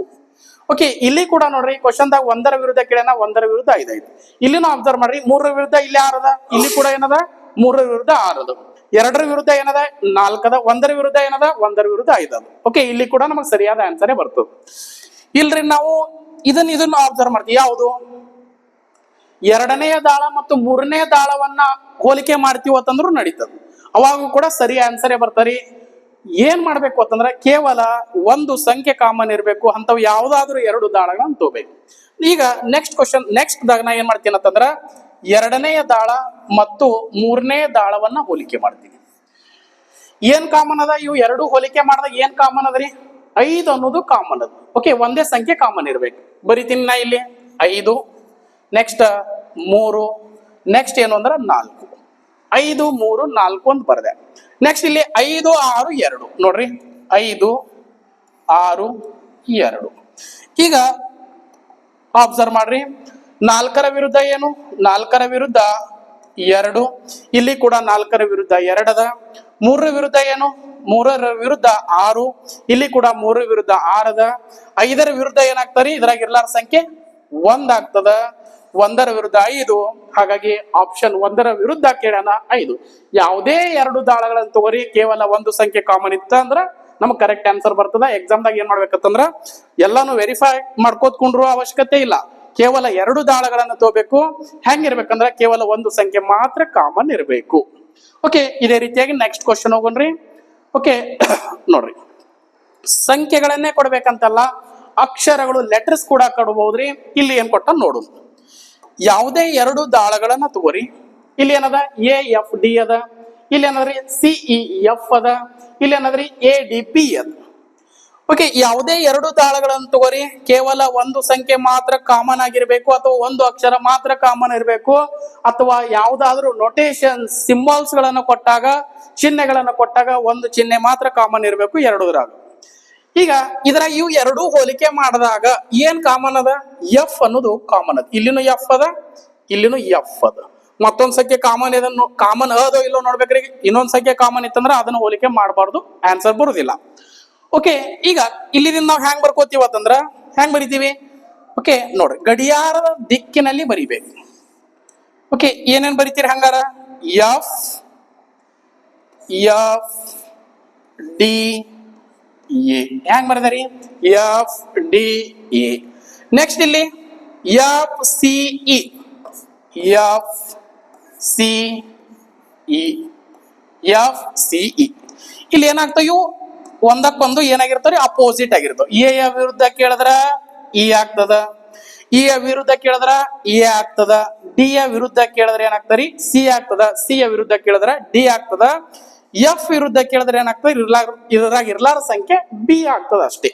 ಓಕೆ, ಇಲ್ಲಿ ಕೂಡ ನೋಡ್ರಿ, ಕ್ವಶನ್ ದಾಗ 1ರ ವಿರುದ್ಧ ಕೇಳ್ಯಾನ. 1ರ ವಿರುದ್ಧ 5 ಆಯ್ತು. ಇಲ್ಲಿನೂ ಅಬ್ಸರ್ವ್ ಮಾಡ್ರಿ, 3ರ ವಿರುದ್ಧ ಇಲ್ಲಿ 6 ಅದ. ಇಲ್ಲಿ ಕೂಡ ಏನದ? 3ರ ವಿರುದ್ಧ 6 ಅದ. 2ರ ವಿರುದ್ಧ ಏನದ? 4 ಅದ. 1ರ ವಿರುದ್ಧ ಏನದ? 1ರ ವಿರುದ್ಧ 5 ಅದ. ಓಕೆ, ಇಲ್ಲಿ ಕೂಡ ನಮಗೆ ಸರಿಯಾದ ಆನ್ಸರೇ ಬರ್ತದೆ. ಇಲ್ರಿ, ನಾವು ಇದನ್ನ ಅಬ್ಸರ್ವ್ ಮಾಡ್ತೀವಿ. ಯಾವುದು? 2ನೇ ದಾಳ ಮತ್ತು 3ನೇ ದಾಳವನ್ನ ಹೋಲಿಕೆ ಮಾಡ್ತೀವಿ ಅಂತಂದ್ರು ನಡೀತದ. ಅವಾಗ ಕೂಡ ಸರಿ ಆನ್ಸರೇ ಬರ್ತಾರಿ. ಏನ್ ಮಾಡ್ಬೇಕು ಅಂತಂದ್ರ ಕೇವಲ ಒಂದು ಸಂಖ್ಯೆ ಕಾಮನ್ ಇರಬೇಕು. ಅಂತವ್ ಯಾವ್ದಾದ್ರು 2 ದಾಳಗಳನ್ನ ತಗೋಬೇಕು. ಈಗ ನೆಕ್ಸ್ಟ್ ಕ್ವಶನ್, ನೆಕ್ಸ್ಟ್ ದಾಗ ನಾ ಏನ್ ಮಾಡ್ತೀನಿ ಅಂತಂದ್ರ 2ನೇ ದಾಳ ಮತ್ತು 3ನೇ ದಾಳವನ್ನ ಹೋಲಿಕೆ ಮಾಡ್ತೀನಿ. ಏನ್ ಕಾಮನ್ ಅದ? ಇವು 2 ಹೋಲಿಕೆ ಮಾಡಿದಾಗ ಏನ್ ಕಾಮನ್ ಅದರಿ? 5 ಅನ್ನೋದು ಕಾಮನ್ ಅದ. ಓಕೆ, ಒಂದೇ ಸಂಖ್ಯೆ ಕಾಮನ್ ಇರ್ಬೇಕು. ಬರೀತೀನಿ ನಾ ಇಲ್ಲಿ 5, ನೆಕ್ಸ್ಟ್ 3, ನೆಕ್ಸ್ಟ್ ಏನು ಅಂದ್ರ 4. 5, 3, 4 ಅಂತ ಬರ್ದೆ. ನೆಕ್ಸ್ಟ್ ಇಲ್ಲಿ 5, 6, 2 ನೋಡ್ರಿ, 5, 6, 2. ಈಗ ಅಬ್ಸರ್ವ್ ಮಾಡ್ರಿ, 4ರ ವಿರುದ್ಧ ಏನು? 4ರ ವಿರುದ್ಧ 2. ಇಲ್ಲಿ ಕೂಡ 4ರ ವಿರುದ್ಧ 2 ಅದ. 3ರ ವಿರುದ್ಧ ಏನು? ಮೂರರ ವಿರುದ್ಧ 6, ಇಲ್ಲಿ ಕೂಡ 3 ವಿರುದ್ಧ 6 ಅದ. 5ರ ವಿರುದ್ಧ ಏನಾಗ್ತಾರಿ, ಇದ್ರಾಗ ಇರ್ಲಾರ ಸಂಖ್ಯೆ 1 ಆಗ್ತದ. 1ರ ವಿರುದ್ಧ 5, ಹಾಗಾಗಿ ಆಪ್ಷನ್ 1ರ ವಿರುದ್ಧ ಕೇಳೋಣ 5. ಯಾವುದೇ 2 ದಾಳಗಳನ್ನ ತಗೋರಿ, ಕೇವಲ ಒಂದು ಸಂಖ್ಯೆ ಕಾಮನ್ ಇತ್ತ ಅಂದ್ರ ನಮ್ಗೆ ಕರೆಕ್ಟ್ ಆನ್ಸರ್ ಬರ್ತದ. ಎಕ್ಸಾಮ್ದಾಗ ಏನ್ ಮಾಡ್ಬೇಕಂದ್ರ ಎಲ್ಲಾನು ವೆರಿಫೈ ಮಾಡ್ಕೋತ್ಕೊಂಡ್ರು ಅವಶ್ಯಕತೆ ಇಲ್ಲ, ಕೇವಲ 2 ದಾಳಗಳನ್ನ ತಗೋಬೇಕು. ಹೆಂಗಿರ್ಬೇಕಂದ್ರ ಕೇವಲ ಒಂದು ಸಂಖ್ಯೆ ಮಾತ್ರ ಕಾಮನ್ ಇರಬೇಕು. ಓಕೆ, ಇದೇ ರೀತಿಯಾಗಿ ನೆಕ್ಸ್ಟ್ ಕ್ವಶನ್ ಹೋಗೋಣ್ರಿ. ಓಕೆ ನೋಡ್ರಿ, ಸಂಖ್ಯೆಗಳನ್ನೇ ಕೊಡ್ಬೇಕಂತಲ್ಲ, ಅಕ್ಷರಗಳು ಲೆಟರ್ಸ್ ಕೂಡ ಕೊಡಬಹುದ್ರಿ. ಇಲ್ಲಿ ಏನ್ ಕೊಟ್ಟ ನೋಡು. ಯಾವುದೇ 2 ದಾಳಗಳನ್ನ ತಗೋರಿ. ಇಲ್ಲಿ ಏನದ AFD ಅದ, ಇಲ್ಲಿ ಏನದ್ರಿ CEF ಅದ, ಇಲ್ಲಿ ಏನದ್ರಿ ADP ಅದ. ಓಕೆ, ಯಾವುದೇ 2 ದಾಳಗಳನ್ನು ತಗೋರಿ, ಕೇವಲ ಒಂದು ಸಂಖ್ಯೆ ಮಾತ್ರ ಕಾಮನ್ ಆಗಿರ್ಬೇಕು, ಅಥವಾ ಒಂದು ಅಕ್ಷರ ಮಾತ್ರ ಕಾಮನ್ ಇರಬೇಕು, ಅಥವಾ ಯಾವುದಾದ್ರೂ ನೊಟೇಶನ್ ಸಿಂಬಲ್ಸ್ ಗಳನ್ನ ಕೊಟ್ಟಾಗ, ಚಿಹ್ನೆಗಳನ್ನ ಕೊಟ್ಟಾಗ ಒಂದು ಚಿಹ್ನೆ ಮಾತ್ರ ಕಾಮನ್ ಇರಬೇಕು 2ದ್ರಾಗ. ಈಗ ಇದ್ರಾಗ ಇವು 2 ಹೋಲಿಕೆ ಮಾಡಿದಾಗ ಏನ್ ಕಾಮನ್ ಅದ? F ಅನ್ನೋದು ಕಾಮನ್ ಅದ. ಇಲ್ಲಿನೂ F ಅದ, ಇಲ್ಲಿನೂ F ಅದ. ಮತ್ತೊಂದ್ ಸಂಖ್ಯೆ ಕಾಮನ್ ಇದನ್ನು ಕಾಮನ್ ಅದೋ ಇಲ್ಲೋ ನೋಡ್ಬೇಕ್ರಿ. ಇನ್ನೊಂದ್ ಸಂಖ್ಯೆ ಕಾಮನ್ ಇತ್ತಂದ್ರ ಅದನ್ನ ಹೋಲಿಕೆ ಮಾಡಬಾರ್ದು, ಆನ್ಸರ್ ಬರುದಿಲ್ಲ. ಓಕೆ, ಈಗ ಇಲ್ಲಿದಿಂದ ನಾವು ಹ್ಯಾಂಗ್ ಬರ್ಕೋತೀವತ್ತಂದ್ರ ಹ್ಯಾಂಗ್ ಬರಿತೀವಿ? ಓಕೆ ನೋಡ್ರಿ, ಗಡಿಯಾರದ ದಿಕ್ಕಿನಲ್ಲಿ ಬರಿಬೇಕು. ಓಕೆ, ಏನೇನ್ ಬರಿತೀರಿ ಹಂಗಾರ? F D A ಹ್ಯಾಂಗ್ ಬರ್ದಾರಿ? F D A. ನೆಕ್ಸ್ಟ್ ಇಲ್ಲಿ FCE ಇಲ್ಲಿ ಏನಾಗ್ತಾವ? ಇವು ಒಂದಕ್ಕೊಂದು ಏನಾಗಿರ್ತಾವ್ರಿ? ಅಪೋಸಿಟ್ ಆಗಿರ್ತಾವ. ಎ ಯ ವಿರುದ್ಧ ಕೇಳಿದ್ರ ಇ ಆಗ್ತದ, ಇ ಯ ವಿರುದ್ಧ ಕೇಳಿದ್ರ ಎ ಆಗ್ತದ, ಡಿ ಯ ವಿರುದ್ಧ ಕೇಳಿದ್ರೆ ಏನಾಗ್ತರಿ? ಸಿ ಆಗ್ತದ, ಸಿ ಯ ವಿರುದ್ಧ ಕೇಳಿದ್ರ ಡಿ ಆಗ್ತದ, ಎಫ್ ವಿರುದ್ಧ ಕೇಳಿದ್ರೆ ಏನಾಗ್ತದೆ? ಇದ್ರಾಗ ಇರ್ಲಾರ ಸಂಖ್ಯೆ ಬಿ ಆಗ್ತದ ಅಷ್ಟೇ.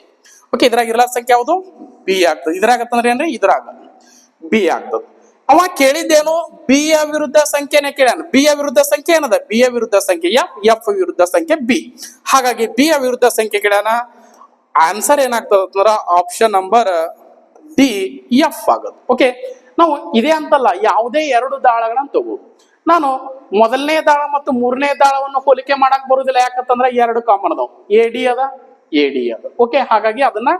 ಓಕೆ, ಇದ್ರಾಗ ಇರ್ಲಾರ ಸಂಖ್ಯೆ ಯಾವುದು? ಬಿ ಆಗ್ತದೆ. ಇದ್ರಾಗತ್ತಂದ್ರೆ ಏನ್ರಿ? ಇದ್ರಾಗ ಬಿ ಆಗ್ತದ. ಅವ ಕೇಳಿದ್ದೇನು? ಬಿ ಯ ವಿರುದ್ಧ ಸಂಖ್ಯೆನೆ ಕೇಳ್ಯಾನ. ಬಿ ಯ ವಿರುದ್ಧ ಸಂಖ್ಯೆ ಏನದ? ಬಿ ಯ ವಿರುದ್ಧ ಸಂಖ್ಯೆ ಎಫ್, ಎಫ್ ವಿರುದ್ಧ ಸಂಖ್ಯೆ ಬಿ. ಹಾಗಾಗಿ ಬಿ ಯ ವಿರುದ್ಧ ಸಂಖ್ಯೆ ಕೇಳ್ಯಾನ. ಆನ್ಸರ್ ಏನಾಗ್ತದ? ಆಪ್ಷನ್ ನಂಬರ್ ಡಿ ಎಫ್ ಆಗದು. ಓಕೆ, ನಾವು ಇದೇ ಅಂತಲ್ಲ, ಯಾವುದೇ 2 ದಾಳಗಳನ್ನ ತಗೋದು. ನಾನು ಮೊದಲನೇ ದಾಳ ಮತ್ತು 3ನೇ ದಾಳವನ್ನು ಹೋಲಿಕೆ ಮಾಡಕ್ ಬರುದಿಲ್ಲ. ಯಾಕಂತಂದ್ರೆ 2 ಕಾಮನ್ ಅದಾವ, AD ಅದ, AD ಅದ. ಓಕೆ, ಹಾಗಾಗಿ ಅದನ್ನ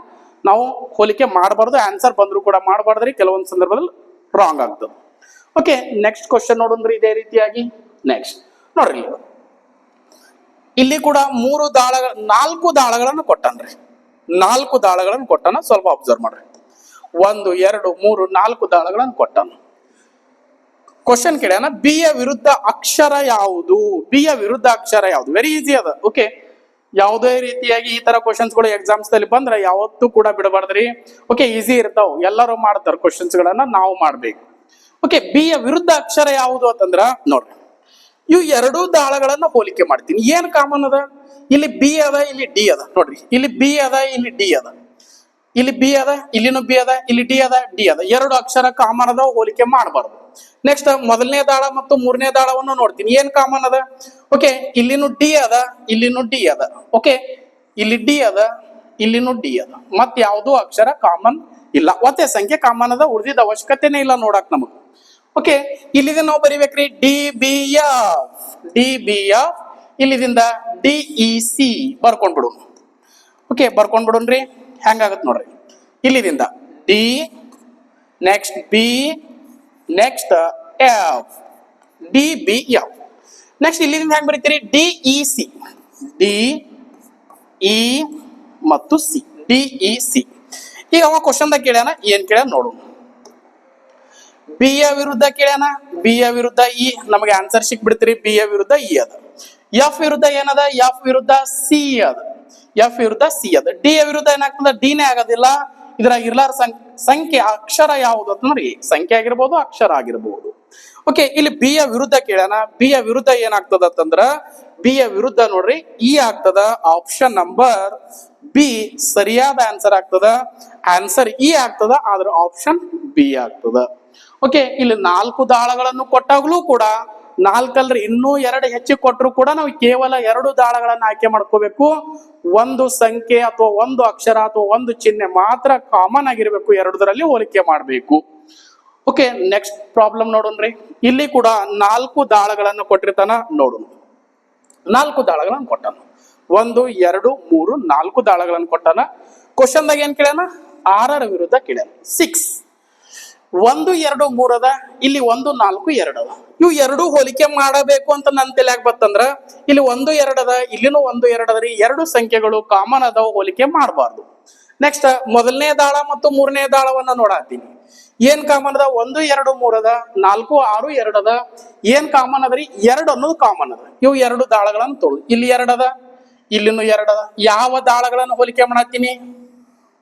ನಾವು ಹೋಲಿಕೆ ಮಾಡಬಾರ್ದು. ಆನ್ಸರ್ ಬಂದ್ರು ಕೂಡ ಮಾಡಬಾರ್ದ್ರಿ, ಕೆಲವೊಂದು ಸಂದರ್ಭದಲ್ಲಿ ರಾಂಗ್ ಆಗ್ತದೆ. ಓಕೆ, ನೆಕ್ಸ್ಟ್ ಕ್ವಶನ್ ನೋಡೋಣ್ರಿ. ಇದೇ ರೀತಿಯಾಗಿ ನೆಕ್ಸ್ಟ್ ನೋಡ್ರಿ, ಇಲ್ಲಿ ಕೂಡ 4 ದಾಳಗಳನ್ನು ಕೊಟ್ಟನ್ರಿ. 4 ದಾಳಗಳನ್ನು ಕೊಟ್ಟಾನ. ಸ್ವಲ್ಪ ಅಬ್ಸರ್ವ್ ಮಾಡ್ರಿ. 1 2 3 4 ದಾಳಗಳನ್ನು ಕೊಟ್ಟಾನ. ಕ್ವಶನ್ ಕೇಳ್ಯಾನ, ಬಿ ಯ ವಿರುದ್ಧ ಅಕ್ಷರ ಯಾವುದು? ಬಿ ಯ ವಿರುದ್ಧ ಅಕ್ಷರ ಯಾವುದು? ವೆರಿ ಈಸಿ ಅದ. ಓಕೆ, ಯಾವುದೇ ರೀತಿಯಾಗಿ ಈ ತರ ಕ್ವಶನ್ಸ್ ಗಳು ಎಕ್ಸಾಮ್ಸ್ ದಲ್ಲಿ ಬಂದ್ರೆ ಯಾವತ್ತೂ ಕೂಡ ಬಿಡಬಾರ್ದ್ರಿ. ಓಕೆ, ಈಸಿ ಇರ್ತಾವ, ಎಲ್ಲರೂ ಮಾಡ್ತಾರ ಕ್ವಶನ್ಸ್ ಗಳನ್ನ, ನಾವು ಮಾಡ್ಬೇಕು. ಓಕೆ, ಬಿ ಯ ವಿರುದ್ಧ ಅಕ್ಷರ ಯಾವುದು ಅಂತಂದ್ರ ನೋಡ್ರಿ, ಇವು 2 ದಾಳಗಳನ್ನ ಹೋಲಿಕೆ ಮಾಡ್ತೀನಿ. ಏನ್ ಕಾಮನ್ ಅದ? ಇಲ್ಲಿ ಬಿ ಅದ, ಇಲ್ಲಿ ಡಿ ಅದ. ನೋಡ್ರಿ, ಇಲ್ಲಿ ಬಿ ಅದ, ಇಲ್ಲಿ ಡಿ ಅದ, ಇಲ್ಲಿ ಬಿ ಅದ, ಇಲ್ಲಿನೂ ಬಿ ಅದ, ಇಲ್ಲಿ ಡಿ ಅದ, ಡಿ ಅದ. 2 ಅಕ್ಷರ ಕಾಮನ್ ಅದ, ಹೋಲಿಕೆ ಮಾಡಬಾರ್ದು. ನೆಕ್ಸ್ಟ್ ಮೊದಲನೇ ದಾಳ ಮತ್ತು 3ನೇ ದಾಳವನ್ನು ನೋಡ್ತೀನಿ. ಏನ್ ಕಾಮನ್ ಅದ? ಓಕೆ, ಇಲ್ಲಿನೂ ಡಿ ಅದ, ಇಲ್ಲಿನೂ ಡಿ ಅದ. ಓಕೆ, ಇಲ್ಲಿ ಡಿ ಅದ, ಇಲ್ಲಿನೂ ಡಿ ಅದ. ಮತ್ ಯಾವ್ದು ಅಕ್ಷರ ಕಾಮನ್ ಇಲ್ಲ. ಒತ್ತೆ ಸಂಖ್ಯೆ ಕಾಮನ್ ಅದ, ಉಳಿದಿದ್ದ ಅವಶ್ಯಕತೆನೇ ಇಲ್ಲ ನೋಡಕ್ ನಮಗ್. ಓಕೆ, ಇಲ್ಲಿಂದ ನಾವು ಬರಿಬೇಕ್ರಿ D B F, D B F. ಇಲ್ಲಿದಿಂದ DEC ಬರ್ಕೊಂಡ್ಬಿಡು. ಓಕೆ, ಬರ್ಕೊಂಡ್ಬಿಡೋಣ್ರಿ. ಹೆಂಗಾಗತ್ ನೋಡ್ರಿ, ಇಲ್ಲಿದಿಂದ D, next B, next F, D B F. Next ಇಲ್ಲಿಂದ ಹೆಂಗ್ ಬರೀತೀರಿ? DEC, ಡಿ ಇ ಮತ್ತು ಸಿ, DEC. ಈಗ ಅವ ಕ್ವಶನ್ ದಾಗ ಕೇಳ್ಯಾನ, ಏನ್ ಕೇಳ್ಯಾನ ನೋಡು. ಬಿ ಯ ವಿರುದ್ಧ ಕೇಳ್ಯಾನ, ಬಿ ಯ ವಿರುದ್ಧ ಇ. ನಮಗೆ ಆನ್ಸರ್ ಸಿಕ್ಬಿಡ್ತೀರಿ. ಬಿ ಯ ವಿರುದ್ಧ ಇ ಅದ. ಎಫ್ ವಿರುದ್ಧ ಏನದ? ಎಫ್ ವಿರುದ್ಧ ಸಿ ಅದ, ಎಫ್ ವಿರುದ್ಧ ಸಿ ಅದ. ಡಿ ಯ ವಿರುದ್ಧ ಏನಾಗ್ತದ? ಡಿನೇ ಆಗೋದಿಲ್ಲ. ಇದ್ರಾಗ ಇರ್ಲಾರ ಸಂಖ್ಯೆ ಅಕ್ಷರ ಯಾವುದು ಅಂತಂದ್ರೆ ಸಂಖ್ಯೆ ಆಗಿರ್ಬೋದು, ಅಕ್ಷರ ಆಗಿರ್ಬೋದು. ಓಕೆ, ಇಲ್ಲಿ ಬಿ ಯ ವಿರುದ್ಧ ಕೇಳ್ಯಾನ. ಬಿ ಯ ವಿರುದ್ಧ ಏನಾಗ್ತದ ಅಂತಂದ್ರ ಬಿ ಯ ವಿರುದ್ಧ ನೋಡ್ರಿ ಇ ಆಗ್ತದ. ಆಪ್ಷನ್ ನಂಬರ್ ಬಿ ಸರಿಯಾದ ಆನ್ಸರ್ ಆಗ್ತದ. ಆನ್ಸರ್ ಇ ಆಗ್ತದ, ಆದ್ರೆ ಆಪ್ಷನ್ ಬಿ ಆಗ್ತದ. ಓಕೆ, ಇಲ್ಲಿ 4 ದಾಳಗಳನ್ನು ಕೊಟ್ಟಾಗ್ಲೂ ಕೂಡ 4 ಅಲ್ರಿ, ಇನ್ನೂ 2 ಹೆಚ್ಚಿಗೆ ಕೊಟ್ಟರು ಕೂಡ ನಾವು ಕೇವಲ 2 ದಾಳಗಳನ್ನ ಆಯ್ಕೆ ಮಾಡ್ಕೋಬೇಕು. ಒಂದು ಸಂಖ್ಯೆ ಅಥವಾ ಒಂದು ಅಕ್ಷರ ಅಥವಾ ಒಂದು ಚಿಹ್ನೆ ಮಾತ್ರ ಕಾಮನ್ ಆಗಿರ್ಬೇಕು. 2ರಲ್ಲಿ ಹೋಲಿಕೆ ಮಾಡಬೇಕು. ಓಕೆ, ನೆಕ್ಸ್ಟ್ ಪ್ರಾಬ್ಲಮ್ ನೋಡೋಣ್ರಿ. ಇಲ್ಲಿ ಕೂಡ 4 ದಾಳಗಳನ್ನು ಕೊಟ್ಟಿರ್ತಾನ. ನೋಡೋಣ, 4 ದಾಳಗಳನ್ನು ಕೊಟ್ಟಾನ. 1 2 3 4 ದಾಳಗಳನ್ನು ಕೊಟ್ಟಾನ. ಕ್ವಶನ್ದಾಗ ಏನ್ ಕೇಳ್ಯಾನ? 6ರ ವಿರುದ್ಧ ಕೇಳ್ಯಾನ. 6 1 2 3 ಅದ, ಇಲ್ಲಿ 1 4 2 ಅದ. ಇವು ಎರಡು ಹೋಲಿಕೆ ಮಾಡಬೇಕು ಅಂತ ನನ್ನ ತಲೆಯಾಗ ಬತ್ತಂದ್ರ ಇಲ್ಲಿ 1 2 ಅದ, ಇಲ್ಲಿನೂ 1 2 ಅದ್ರಿ. ಎರಡು ಸಂಖ್ಯೆಗಳು ಕಾಮನ್ ಅದಾವ, ಹೋಲಿಕೆ ಮಾಡಬಾರ್ದು. ನೆಕ್ಸ್ಟ್ ಮೊದಲನೇ ದಾಳ ಮತ್ತು ಮೂರನೇ ದಾಳವನ್ನ ನೋಡಾತೀನಿ. ಏನ್ ಕಾಮನ್ ಅದ? 1 2 3 ಅದ, 4 6 2 ಅದ. ಏನ್ ಕಾಮನ್ ಅದರಿ? 2 ಅನ್ನೋದು ಕಾಮನ್ ಅದ. ಇವು ಎರಡು ದಾಳಗಳನ್ನು ತೊಳು. ಇಲ್ಲಿ 2 ಅದ, ಇಲ್ಲಿನೂ 2 ಅದ. ಯಾವ ದಾಳಗಳನ್ನು ಹೋಲಿಕೆ ಮಾಡತ್ತೀನಿ?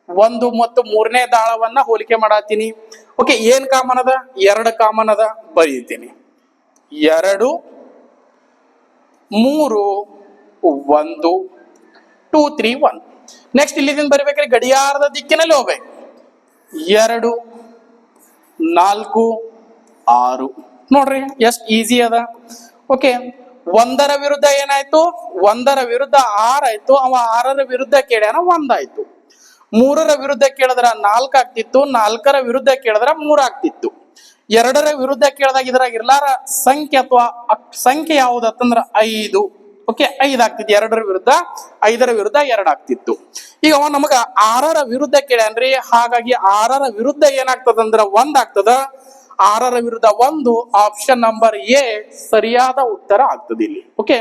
1 ಮತ್ತು ಮೂರನೇ ದಾಳವನ್ನ ಹೋಲಿಕೆ ಮಾಡತ್ತೀನಿ. ಓಕೆ, ಏನ್ ಕಾಮನ್ ಅದ? 2 ಕಾಮನ್ ಅದ, ಬರೀತೀನಿ. 2 3 1 2 3 1. ನೆಕ್ಸ್ಟ್ ಇಲ್ಲಿಂದ ಬರಬೇಕ್ರಿ, ಗಡಿಯಾರದ ದಿಕ್ಕಿನಲ್ಲಿ ಹೋಗ್ಬೇಕು. 2 4 6 ನೋಡ್ರಿ ಎಷ್ಟು ಈಸಿ ಅದ. ಓಕೆ, 1ರ ವಿರುದ್ಧ ಏನಾಯ್ತು? 1ರ ವಿರುದ್ಧ 6 ಆಯ್ತು. ಅವ 6ರ ವಿರುದ್ಧ ಕೇಳ್ಯಾನ, 1 ಆಯ್ತು. 3ರ ವಿರುದ್ಧ ಕೇಳಿದ್ರ 4 ಆಗ್ತಿತ್ತು, 4ರ ವಿರುದ್ಧ ಕೇಳಿದ್ರ 3 ಆಗ್ತಿತ್ತು. 2ರ ವಿರುದ್ಧ ಕೇಳಿದಾಗ ಇದ್ರಾಗ ಇರ್ಲಾರ ಸಂಖ್ಯೆ ಅಥವಾ ಸಂಖ್ಯೆ ಯಾವ್ದತ್ತಂದ್ರ 5. ಓಕೆ, 5 ಆಗ್ತಿತ್ತು. 2ರ ವಿರುದ್ಧ 5ರ ವಿರುದ್ಧ 2 ಆಗ್ತಿತ್ತು. ಈಗ ಅವ ನಮಗ 6ರ ವಿರುದ್ಧ ಕೇಳ್ಯಾನ್ರಿ, ಹಾಗಾಗಿ 6ರ ವಿರುದ್ಧ ಏನಾಗ್ತದಂದ್ರ 1 ಆಗ್ತದ. 6ರ ವಿರುದ್ಧ 1, ಆಪ್ಷನ್ ನಂಬರ್ ಎ ಸರಿಯಾದ ಉತ್ತರ ಆಗ್ತದೆ ಇಲ್ಲಿ. ಓಕೆ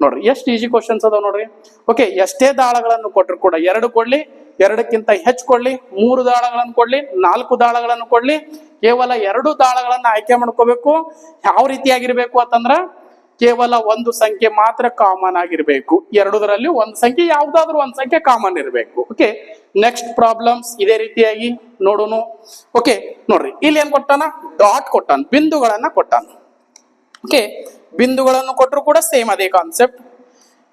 ನೋಡ್ರಿ, ಎಷ್ಟು ಈಸಿ ಕ್ವಶನ್ಸ್ ಅದಾವ ನೋಡ್ರಿ. ಓಕೆ, ಎಷ್ಟೇ ದಾಳಗಳನ್ನು ಕೊಟ್ಟರು ಕೂಡ 2 ಕೊಡ್ಲಿ, 2ಕ್ಕಿಂತ ಹೆಚ್ಚು ಕೊಡ್ಲಿ, 3 ದಾಳಗಳನ್ನು ಕೊಡ್ಲಿ, 4 ದಾಳಗಳನ್ನು ಕೊಡ್ಲಿ, ಕೇವಲ 2 ದಾಳಗಳನ್ನ ಆಯ್ಕೆ ಮಾಡ್ಕೋಬೇಕು. ಯಾವ ರೀತಿಯಾಗಿರ್ಬೇಕು ಅಂತಂದ್ರ ಕೇವಲ ಒಂದು ಸಂಖ್ಯೆ ಮಾತ್ರ ಕಾಮನ್ ಆಗಿರ್ಬೇಕು. ಎರಡರಲ್ಲಿ ಒಂದು ಸಂಖ್ಯೆ, ಯಾವ್ದಾದ್ರು ಒಂದು ಸಂಖ್ಯೆ ಕಾಮನ್ ಇರಬೇಕು. ಓಕೆ, ನೆಕ್ಸ್ಟ್ ಪ್ರಾಬ್ಲಮ್ಸ್ ಇದೇ ರೀತಿಯಾಗಿ ನೋಡೋಣ. ಓಕೆ ನೋಡ್ರಿ, ಇಲ್ಲಿ ಏನ್ ಕೊಟ್ಟಾನ? ಡಾಟ್ ಕೊಟ್ಟಾನ, ಬಿಂದುಗಳನ್ನ ಕೊಟ್ಟಾನ. ಓಕೆ, ಬಿಂದುಗಳನ್ನು ಕೊಟ್ಟರು ಕೂಡ ಸೇಮ್ ಅದೇ ಕಾನ್ಸೆಪ್ಟ್.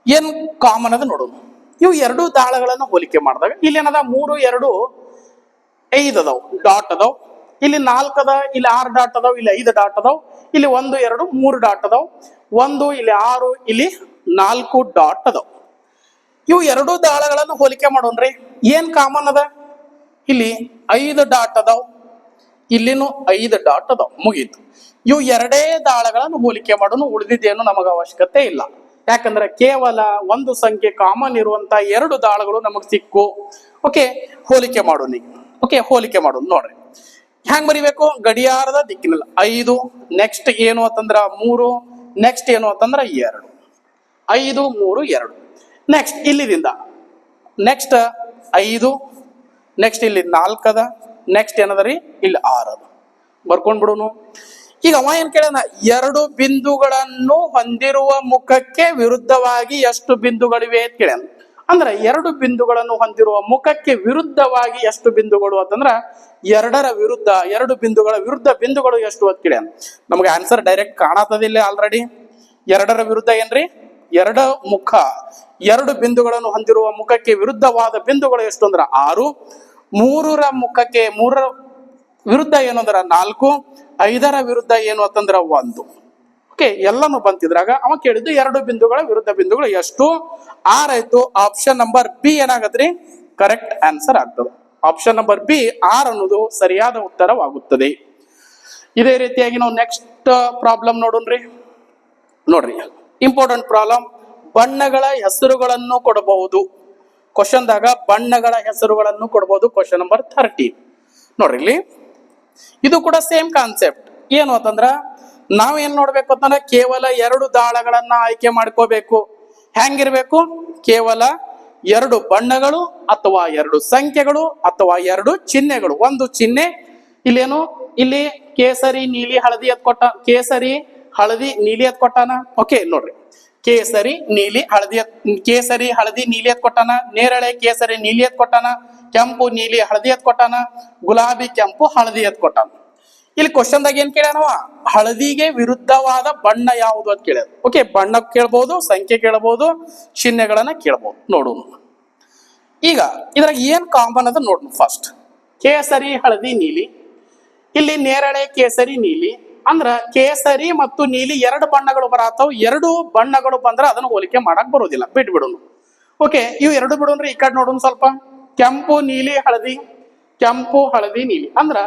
ಏನ್ ಕಾಮನ್ ಅದ ನೋಡೋಣ. ಇವು 2 ದಾಳಗಳನ್ನು ಹೋಲಿಕೆ ಮಾಡಿದಾಗ ಇಲ್ಲಿ ಏನದ? 3 2 5 ಅದಾವ್, ಡಾಟ್ ಅದಾವ್. ಇಲ್ಲಿ 4 ಅದ, ಇಲ್ಲಿ 6 ಡಾಟ್ ಅದಾವ್, ಇಲ್ಲಿ 5 ಡಾಟ್ ಅದಾವ್. ಇಲ್ಲಿ 1 2 3 ಡಾಟ್ ಅದಾವ್. 1 ಇಲ್ಲಿ 6, ಇಲ್ಲಿ 4 ಡಾಟ್ ಅದಾವ್. ಇವು 2 ದಾಳಗಳನ್ನು ಹೋಲಿಕೆ ಮಾಡೋಣ್ರಿ. ಏನ್ ಕಾಮನ್ ಅದ? ಇಲ್ಲಿ 5 ಡಾಟ್ ಅದಾವ್, ಇಲ್ಲಿನೂ 5 ಡಾಟ್ ಅದಾವ್. ಮುಗೀತು. ಇವು 2 ದಾಳಗಳನ್ನು ಹೋಲಿಕೆ ಮಾಡೋಣ, ಉಳಿದಿದ್ದೇನು ನಮಗ ಅವಶ್ಯಕತೆ ಇಲ್ಲ. ಯಾಕಂದ್ರೆ ಕೇವಲ ಒಂದು ಸಂಖ್ಯೆ ಕಾಮನ್ ಇರುವಂತ 2 ದಾಳಗಳು ನಮಗ್ ಸಿಕ್ಕು. ಓಕೆ, ಹೋಲಿಕೆ ಮಾಡೋಣ. ಓಕೆ, ಹೋಲಿಕೆ ಮಾಡೋಣ ನೋಡ್ರಿ. ಹೆಂಗ್ ಬರಿಬೇಕು? ಗಡಿಯಾರದ ದಿಕ್ಕಿನಲ್ಲಿ 5, ನೆಕ್ಸ್ಟ್ ಏನು ಅಂತಂದ್ರ 3, ನೆಕ್ಸ್ಟ್ ಏನು ಅಂತಂದ್ರ 2. 5 3 2. ನೆಕ್ಸ್ಟ್ ಇಲ್ಲಿದಿಂದ ನೆಕ್ಸ್ಟ್ 5, ನೆಕ್ಸ್ಟ್ ಇಲ್ಲಿ 4 ಅದ, ನೆಕ್ಸ್ಟ್ ಏನದರಿ? ಇಲ್ಲಿ 6 ಅದ. ಬರ್ಕೊಂಡ್ ಬಿಡುನು. ಈಗ ಅವ ಏನ್ ಕೇಳೋಣ? 2 ಬಿಂದುಗಳನ್ನು ಹೊಂದಿರುವ ಮುಖಕ್ಕೆ ವಿರುದ್ಧವಾಗಿ ಎಷ್ಟು ಬಿಂದುಗಳಿವೆ ಅಂತ ಕೇಳ್ಯಾನ. ಅಂದ್ರೆ 2 ಬಿಂದುಗಳನ್ನು ಹೊಂದಿರುವ ಮುಖಕ್ಕೆ ವಿರುದ್ಧವಾಗಿ ಎಷ್ಟು ಬಿಂದುಗಳು ಅಂತಂದ್ರ 2ರ ವಿರುದ್ಧ 2 ಬಿಂದುಗಳ ವಿರುದ್ಧ ಬಿಂದುಗಳು ಎಷ್ಟು ಅಂತ ಕೇಳ್ಯಾನ. ನಮ್ಗೆ ಆನ್ಸರ್ ಡೈರೆಕ್ಟ್ ಕಾಣತದಿಲ್ಲ ಆಲ್ರೆಡಿ. 2ರ ವಿರುದ್ಧ ಏನ್ರಿ? 2 ಮುಖ. 2 ಬಿಂದುಗಳನ್ನು ಹೊಂದಿರುವ ಮುಖಕ್ಕೆ ವಿರುದ್ಧವಾದ ಬಿಂದುಗಳು ಎಷ್ಟು ಅಂದ್ರ 6. 3ರ ಮುಖಕ್ಕೆ 3ರ ವಿರುದ್ಧ ಏನು ಅಂದ್ರ 4. 5ರ ವಿರುದ್ಧ ಏನು ಅಂತಂದ್ರ 1. ಓಕೆ, ಎಲ್ಲಾನು ಬಂತಿದ್ರಾಗ ಅವ ಕೇಳಿದ್ದು 2 ಬಿಂದುಗಳ ವಿರುದ್ಧ ಬಿಂದುಗಳು ಎಷ್ಟು? 6 ಆಯ್ತು. ಆಪ್ಷನ್ ನಂಬರ್ ಬಿ ಏನಾಗತ್ರಿ? ಕರೆಕ್ಟ್ ಆನ್ಸರ್ ಆಗ್ತದೆ. ಆಪ್ಷನ್ ನಂಬರ್ ಬಿ 6 ಅನ್ನೋದು ಸರಿಯಾದ ಉತ್ತರವಾಗುತ್ತದೆ. ಇದೇ ರೀತಿಯಾಗಿ ನಾವು ನೆಕ್ಸ್ಟ್ ಪ್ರಾಬ್ಲಮ್ ನೋಡೋಣ್ರಿ. ನೋಡ್ರಿ, ಇಂಪಾರ್ಟೆಂಟ್ ಪ್ರಾಬ್ಲಮ್. ಬಣ್ಣಗಳ ಹೆಸರುಗಳನ್ನು ಕೊಡಬಹುದು. ಕ್ವಶನ್ದಾಗ ಬಣ್ಣಗಳ ಹೆಸರುಗಳನ್ನು ಕೊಡಬಹುದು. ಕ್ವಶನ್ ನಂಬರ್ 13 ನೋಡ್ರಿ. ಇಲ್ಲಿ ಇದು ಕೂಡ ಸೇಮ್ ಕಾನ್ಸೆಪ್ಟ್. ಏನು ಅಂತಂದ್ರ ನಾವೇನ್ ನೋಡ್ಬೇಕು ಅಂತಂದ್ರೆ ಕೇವಲ 2 ದಾಳಗಳನ್ನ ಆಯ್ಕೆ ಮಾಡ್ಕೋಬೇಕು. ಹೆಂಗಿರ್ಬೇಕು? ಕೇವಲ 2 ಬಣ್ಣಗಳು ಅಥವಾ 2 ಸಂಖ್ಯೆಗಳು ಅಥವಾ 2 ಚಿಹ್ನೆಗಳು. ಒಂದು ಚಿಹ್ನೆ ಇಲ್ಲೇನು? ಇಲ್ಲಿ ಕೇಸರಿ ನೀಲಿ ಹಳದಿ ಅದ್ ಕೊಟ್ಟ, ಕೇಸರಿ ಹಳದಿ ನೀಲಿ ಅದ್ ಕೊಟ್ಟಾನ. ಓಕೆ ನೋಡ್ರಿ, ಕೇಸರಿ ನೀಲಿ ಹಳದಿ, ಕೇಸರಿ ಹಳದಿ ನೀಲಿ ಅದ್ ಕೊಟ್ಟಾನ. ನೇರಳೆ ಕೇಸರಿ ನೀಲಿ ಅದ್ ಕೊಟ್ಟಾನ. ಕೆಂಪು ನೀಲಿ ಹಳದಿ ಅದ್ ಕೊಟ್ಟಾನ. ಗುಲಾಬಿ ಕೆಂಪು ಹಳದಿ ಅದ್ ಕೊಟ್ಟಾನ. ಇಲ್ಲಿ ಕ್ವಶನ್ದಾಗ ಏನ್ ಕೇಳ್ಯಾನವ? ಹಳದಿಗೆ ವಿರುದ್ಧವಾದ ಬಣ್ಣ ಯಾವುದು ಅಂತ ಕೇಳ್ಯಾರ. ಓಕೆ, ಬಣ್ಣ ಕೇಳ್ಬಹುದು, ಸಂಖ್ಯೆ ಕೇಳಬಹುದು, ಚಿಹ್ನೆಗಳನ್ನ ಕೇಳಬಹುದು. ನೋಡೋಣ. ಈಗ ಇದ್ರಾಗ ಏನ್ ಕಾಮನ್ ಅದ ನೋಡೋಣ. ಫಸ್ಟ್ ಕೇಸರಿ ಹಳದಿ ನೀಲಿ, ಇಲ್ಲಿ ನೇರಳೆ ಕೇಸರಿ ನೀಲಿ. ಅಂದ್ರ ಕೇಸರಿ ಮತ್ತು ನೀಲಿ 2 ಬಣ್ಣಗಳು ಬರತ್ತಾವ. 2 ಬಣ್ಣಗಳು ಬಂದ್ರ ಅದನ್ನ ಹೋಲಿಕೆ ಮಾಡಕ್ ಬರೋದಿಲ್ಲ, ಬಿಟ್ಬಿಡೋಣ. ಓಕೆ, ಇವು 2 ಬಿಡೋಣ್ರಿ. ಈ ಕಡೆ ನೋಡೋಣ ಸ್ವಲ್ಪ. ಕೆಂಪು ನೀಲಿ ಹಳದಿ, ಕೆಂಪು ಹಳದಿ ನೀಲಿ. ಅಂದ್ರ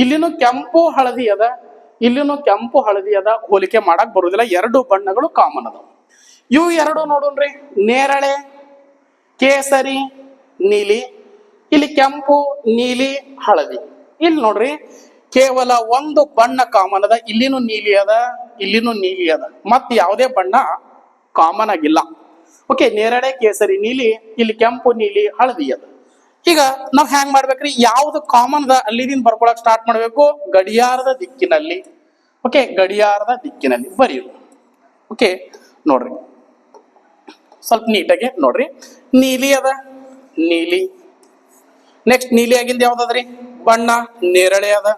ಇಲ್ಲಿನೂ ಕೆಂಪು ಹಳದಿ ಅದ, ಇಲ್ಲಿನೂ ಕೆಂಪು ಹಳದಿ ಅದ. ಹೋಲಿಕೆ ಮಾಡಕ್ ಬರುದಿಲ್ಲ, 2 ಬಣ್ಣಗಳು ಕಾಮನ್ ಅದ. ಇವು 2 ನೋಡೋಣ್ರಿ. ನೇರಳೆ ಕೇಸರಿ ನೀಲಿ, ಇಲ್ಲಿ ಕೆಂಪು ನೀಲಿ ಹಳದಿ. ಇಲ್ಲಿ ನೋಡ್ರಿ ಕೇವಲ ಒಂದು ಬಣ್ಣ ಕಾಮನ್ ಅದ, ಇಲ್ಲಿನೂ ನೀಲಿ ಅದ, ಇಲ್ಲಿನೂ ನೀಲಿ ಅದ, ಮತ್ ಯಾವುದೇ ಬಣ್ಣ ಕಾಮನ್ ಆಗಿಲ್ಲ. ಓಕೆ, ನೇರಳೆ ಕೇಸರಿ ನೀಲಿ, ಇಲ್ಲಿ ಕೆಂಪು ನೀಲಿ ಹಳದಿ ಅದ. ಈಗ ನಾವ್ ಹ್ಯಾಂಗ್ ಮಾಡ್ಬೇಕ್ರಿ, ಯಾವ್ದು ಕಾಮನ್ ಅದ ಅಲ್ಲಿದಿಂದ ಬರ್ಕೊಳಕ್ ಸ್ಟಾರ್ಟ್ ಮಾಡ್ಬೇಕು, ಗಡಿಯಾರದ ದಿಕ್ಕಿನಲ್ಲಿ. ಓಕೆ, ಗಡಿಯಾರದ ದಿಕ್ಕಿನಲ್ಲಿ ಬರೆಯುದು. ಓಕೆ ನೋಡ್ರಿ, ಸ್ವಲ್ಪ ನೀಟಾಗಿ ನೋಡ್ರಿ. ನೀಲಿ ಅದ, ನೀಲಿ. ನೆಕ್ಸ್ಟ್ ನೀಲಿ ಆಗಿಂದ ಯಾವ್ದದ್ರಿ ಬಣ್ಣ, ನೇರಳೆ ಅದ,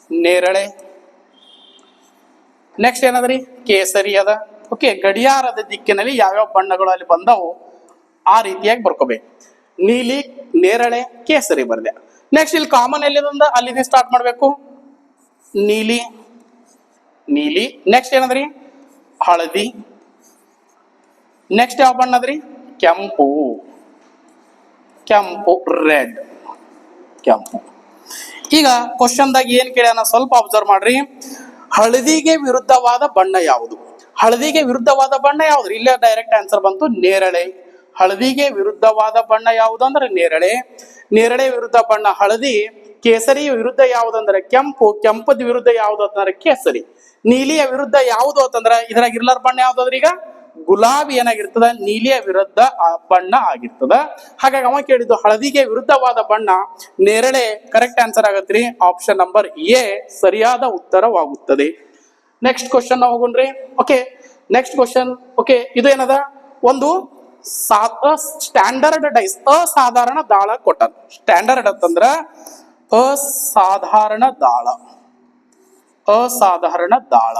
ನೇರಳೆ. ನೆಕ್ಸ್ಟ್ ಏನದ್ರಿ, ಕೇಸರಿ ಅದ. ಓಕೆ, ಗಡಿಯಾರದ ದಿಕ್ಕಿನಲ್ಲಿ ಯಾವ್ಯಾವ ಬಣ್ಣಗಳು ಅಲ್ಲಿ ಬಂದವು ಆ ರೀತಿಯಾಗಿ ಬರ್ಕೋಬೇಕು. ನೀಲಿ, ನೇರಳೆ, ಕೇಸರಿ ಬರ್ದೆ. ನೆಕ್ಸ್ಟ್ ಇಲ್ಲಿ ಕಾಮನ್ ಎಲ್ಲಿಂದ ಅಲ್ಲಿಂದ ಸ್ಟಾರ್ಟ್ ಮಾಡ್ಬೇಕು, ನೀಲಿ, ನೀಲಿ. ನೆಕ್ಸ್ಟ್ ಏನದ್ರಿ, ಹಳದಿ. ನೆಕ್ಸ್ಟ್ ಯಾವ ಬಣ್ಣ ಅದ್ರಿ, ಕೆಂಪು, ಕೆಂಪು, ರೆಡ್, ಕೆಂಪು. ಈಗ ಕ್ವಶನ್ದಾಗ ಏನ್ ಕೇಳ್ಯಾನ ಸ್ವಲ್ಪ ಅಬ್ಸರ್ವ್ ಮಾಡ್ರಿ. ಹಳದಿಗೆ ವಿರುದ್ಧವಾದ ಬಣ್ಣ ಯಾವುದು? ಹಳದಿಗೆ ವಿರುದ್ಧವಾದ ಬಣ್ಣ ಯಾವ್ದು? ಇಲ್ಲೇ ಡೈರೆಕ್ಟ್ ಆನ್ಸರ್ ಬಂತು, ನೇರಳೆ. ಹಳದಿಗೆ ವಿರುದ್ಧವಾದ ಬಣ್ಣ ಯಾವುದು ಅಂದ್ರೆ ನೇರಳೆ. ನೇರಳೆ ವಿರುದ್ಧ ಬಣ್ಣ ಹಳದಿ. ಕೇಸರಿ ವಿರುದ್ಧ ಯಾವ್ದಂದ್ರೆ ಕೆಂಪು. ಕೆಂಪದ ವಿರುದ್ಧ ಯಾವ್ದು ಅಂತಂದ್ರೆ ಕೇಸರಿ. ನೀಲಿಯ ವಿರುದ್ಧ ಯಾವುದು ಅಂತಂದ್ರ ಇದ್ರಾಗ ಇರ್ಲಾರ ಬಣ್ಣ ಯಾವ್ದಾದ್ರಿ, ಈಗ ಗುಲಾಬಿ ಏನಾಗಿರ್ತದ, ನೀಲಿಯ ವಿರುದ್ಧ ಬಣ್ಣ ಆಗಿರ್ತದ. ಹಾಗಾಗಿ ಅವ ಕೇಳಿದ್ದು ಹಳದಿಗೆ ವಿರುದ್ಧವಾದ ಬಣ್ಣ ನೇರಳೆ. ಕರೆಕ್ಟ್ ಆನ್ಸರ್ ಆಗತ್ರಿ, ಆಪ್ಷನ್ ನಂಬರ್ ಎ ಸರಿಯಾದ ಉತ್ತರವಾಗುತ್ತದೆ. ನೆಕ್ಸ್ಟ್ ಕ್ವಶನ್ ಹೋಗೋಣ್ರಿ. Okay, next question. ಓಕೆ, ಇದು ಏನದ, ಒಂದು ಸ್ಟ್ಯಾಂಡರ್ಡ್ ಡೈಸ್, ಅಸಾಧಾರಣ ದಾಳ ಕೊಟ್ಟ. ಸ್ಟ್ಯಾಂಡರ್ಡ್ ಅಂತಂದ್ರ ಅಸಾಧಾರಣ ದಾಳ, ಅಸಾಧಾರಣ ದಾಳ,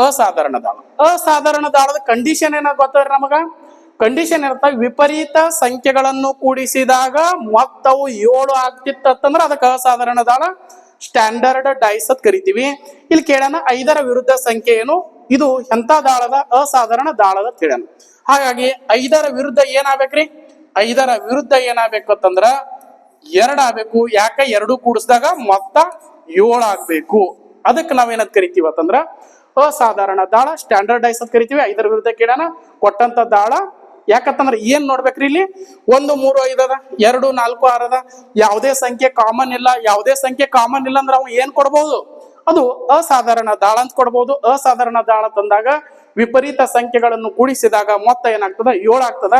ಅಸಾಧಾರಣ ದಾಳ. ಅಸಾಧಾರಣ ದಾಳದ ಕಂಡೀಷನ್ ಏನಾಗ ಗೊತ್ತಾರ ನಮಗ? ಕಂಡೀಷನ್ ಏನಂತ, ವಿಪರೀತ ಸಂಖ್ಯೆಗಳನ್ನು ಕೂಡಿಸಿದಾಗ ಮೊತ್ತವು 7 ಆಗ್ತಿತ್ತಂದ್ರ ಅದಕ್ಕೆ ಅಸಾಧಾರಣ ದಾಳ, ಸ್ಟ್ಯಾಂಡರ್ಡ್ ಡೈಸ್ ಅಂತ ಕರಿತೀವಿ. ಇಲ್ಲಿ ಕೇಳೋಣ 5ರ ವಿರುದ್ಧ ಸಂಖ್ಯೆ ಏನು, ಇದು ಎಂತ ದಾಳದ, ಅಸಾಧಾರಣ ದಾಳದ ಕೇಳೋಣ. ಹಾಗಾಗಿ 5ರ ವಿರುದ್ಧ ಏನಾಗ್ಬೇಕ್ರಿ, 5ರ ವಿರುದ್ಧ ಏನಾಗ್ಬೇಕು ಅಂತಂದ್ರ 2 ಆಗ್ಬೇಕು. ಯಾಕೆ, 2 ಕೂಡಿಸಿದಾಗ ಮೊತ್ತ 7 ಆಗ್ಬೇಕು. ಅದಕ್ಕೆ ನಾವೇನಂತ ಕರಿತೀವಿ ಅಂತಂದ್ರ ಅಸಾಧಾರಣ ದಾಳ, ಸ್ಟ್ಯಾಂಡರ್ಡ್ ಡೈಸ್ ಅಂತ ಕರಿತೀವಿ. 5ರ ವಿರುದ್ಧ ಕೇಳೋಣ ಕೊಟ್ಟಂತ ದಾಳ. ಯಾಕಂತಂದ್ರೆ ಏನ್ ನೋಡ್ಬೇಕ್ರಿ, ಇಲ್ಲಿ 1 3 5 ಅದ, 2 4 6 ಅದ, ಯಾವುದೇ ಸಂಖ್ಯೆ ಕಾಮನ್ ಇಲ್ಲ. ಯಾವುದೇ ಸಂಖ್ಯೆ ಕಾಮನ್ ಇಲ್ಲ ಅಂದ್ರೆ ಅವು ಏನ್ ಕೊಡ್ಬಹುದು, ಅದು ಅಸಾಧಾರಣ ದಾಳ ಅಂತ ಕೊಡ್ಬಹುದು. ಅಸಾಧಾರಣ ದಾಳ ತಂದಾಗ ವಿಪರೀತ ಸಂಖ್ಯೆಗಳನ್ನು ಕೂಡಿಸಿದಾಗ ಮೊತ್ತ ಏನಾಗ್ತದ, 7 ಆಗ್ತದ.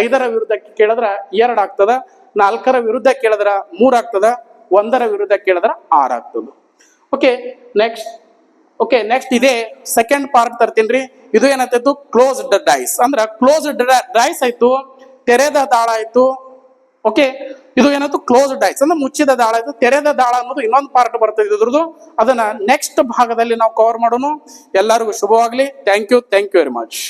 5ರ ವಿರುದ್ಧ ಕೇಳಿದ್ರ 2 ಆಗ್ತದ, 4ರ ವಿರುದ್ಧ ಕೇಳಿದ್ರ 3 ಆಗ್ತದ, 1ರ ವಿರುದ್ಧ ಕೇಳಿದ್ರ 6 ಆಗ್ತದ. Okay next. ಓಕೆ ನೆಕ್ಸ್ಟ್ ಇದೇ ಸೆಕೆಂಡ್ ಪಾರ್ಟ್ ತರ್ತೀನ್ರಿ. ಇದು ಏನಾಯ್ತು, ಕ್ಲೋಸ್ಡ್ ಡೈಸ್. ಅಂದ್ರ ಕ್ಲೋಸ್ಡ್ ಡೈಸ್ ಆಯ್ತು, ತೆರೆದ ದಾಳ ಆಯ್ತು. ಓಕೆ, ಇದು ಏನಾಯ್ತು, ಕ್ಲೋಸ್ಡ್ ಡೈಸ್ ಅಂದ್ರೆ ಮುಚ್ಚಿದ ದಾಳ ಆಯ್ತು. ತೆರೆದ ದಾಳ ಅನ್ನೋದು ಇನ್ನೊಂದು ಪಾರ್ಟ್ ಬರ್ತದೆ ಇದ್ರದ್ದು. ಅದನ್ನ ನೆಕ್ಸ್ಟ್ ಭಾಗದಲ್ಲಿ ನಾವು ಕವರ್ ಮಾಡೋಣ. ಎಲ್ಲರಿಗೂ ಶುಭವಾಗ್ಲಿ. Thank you very much.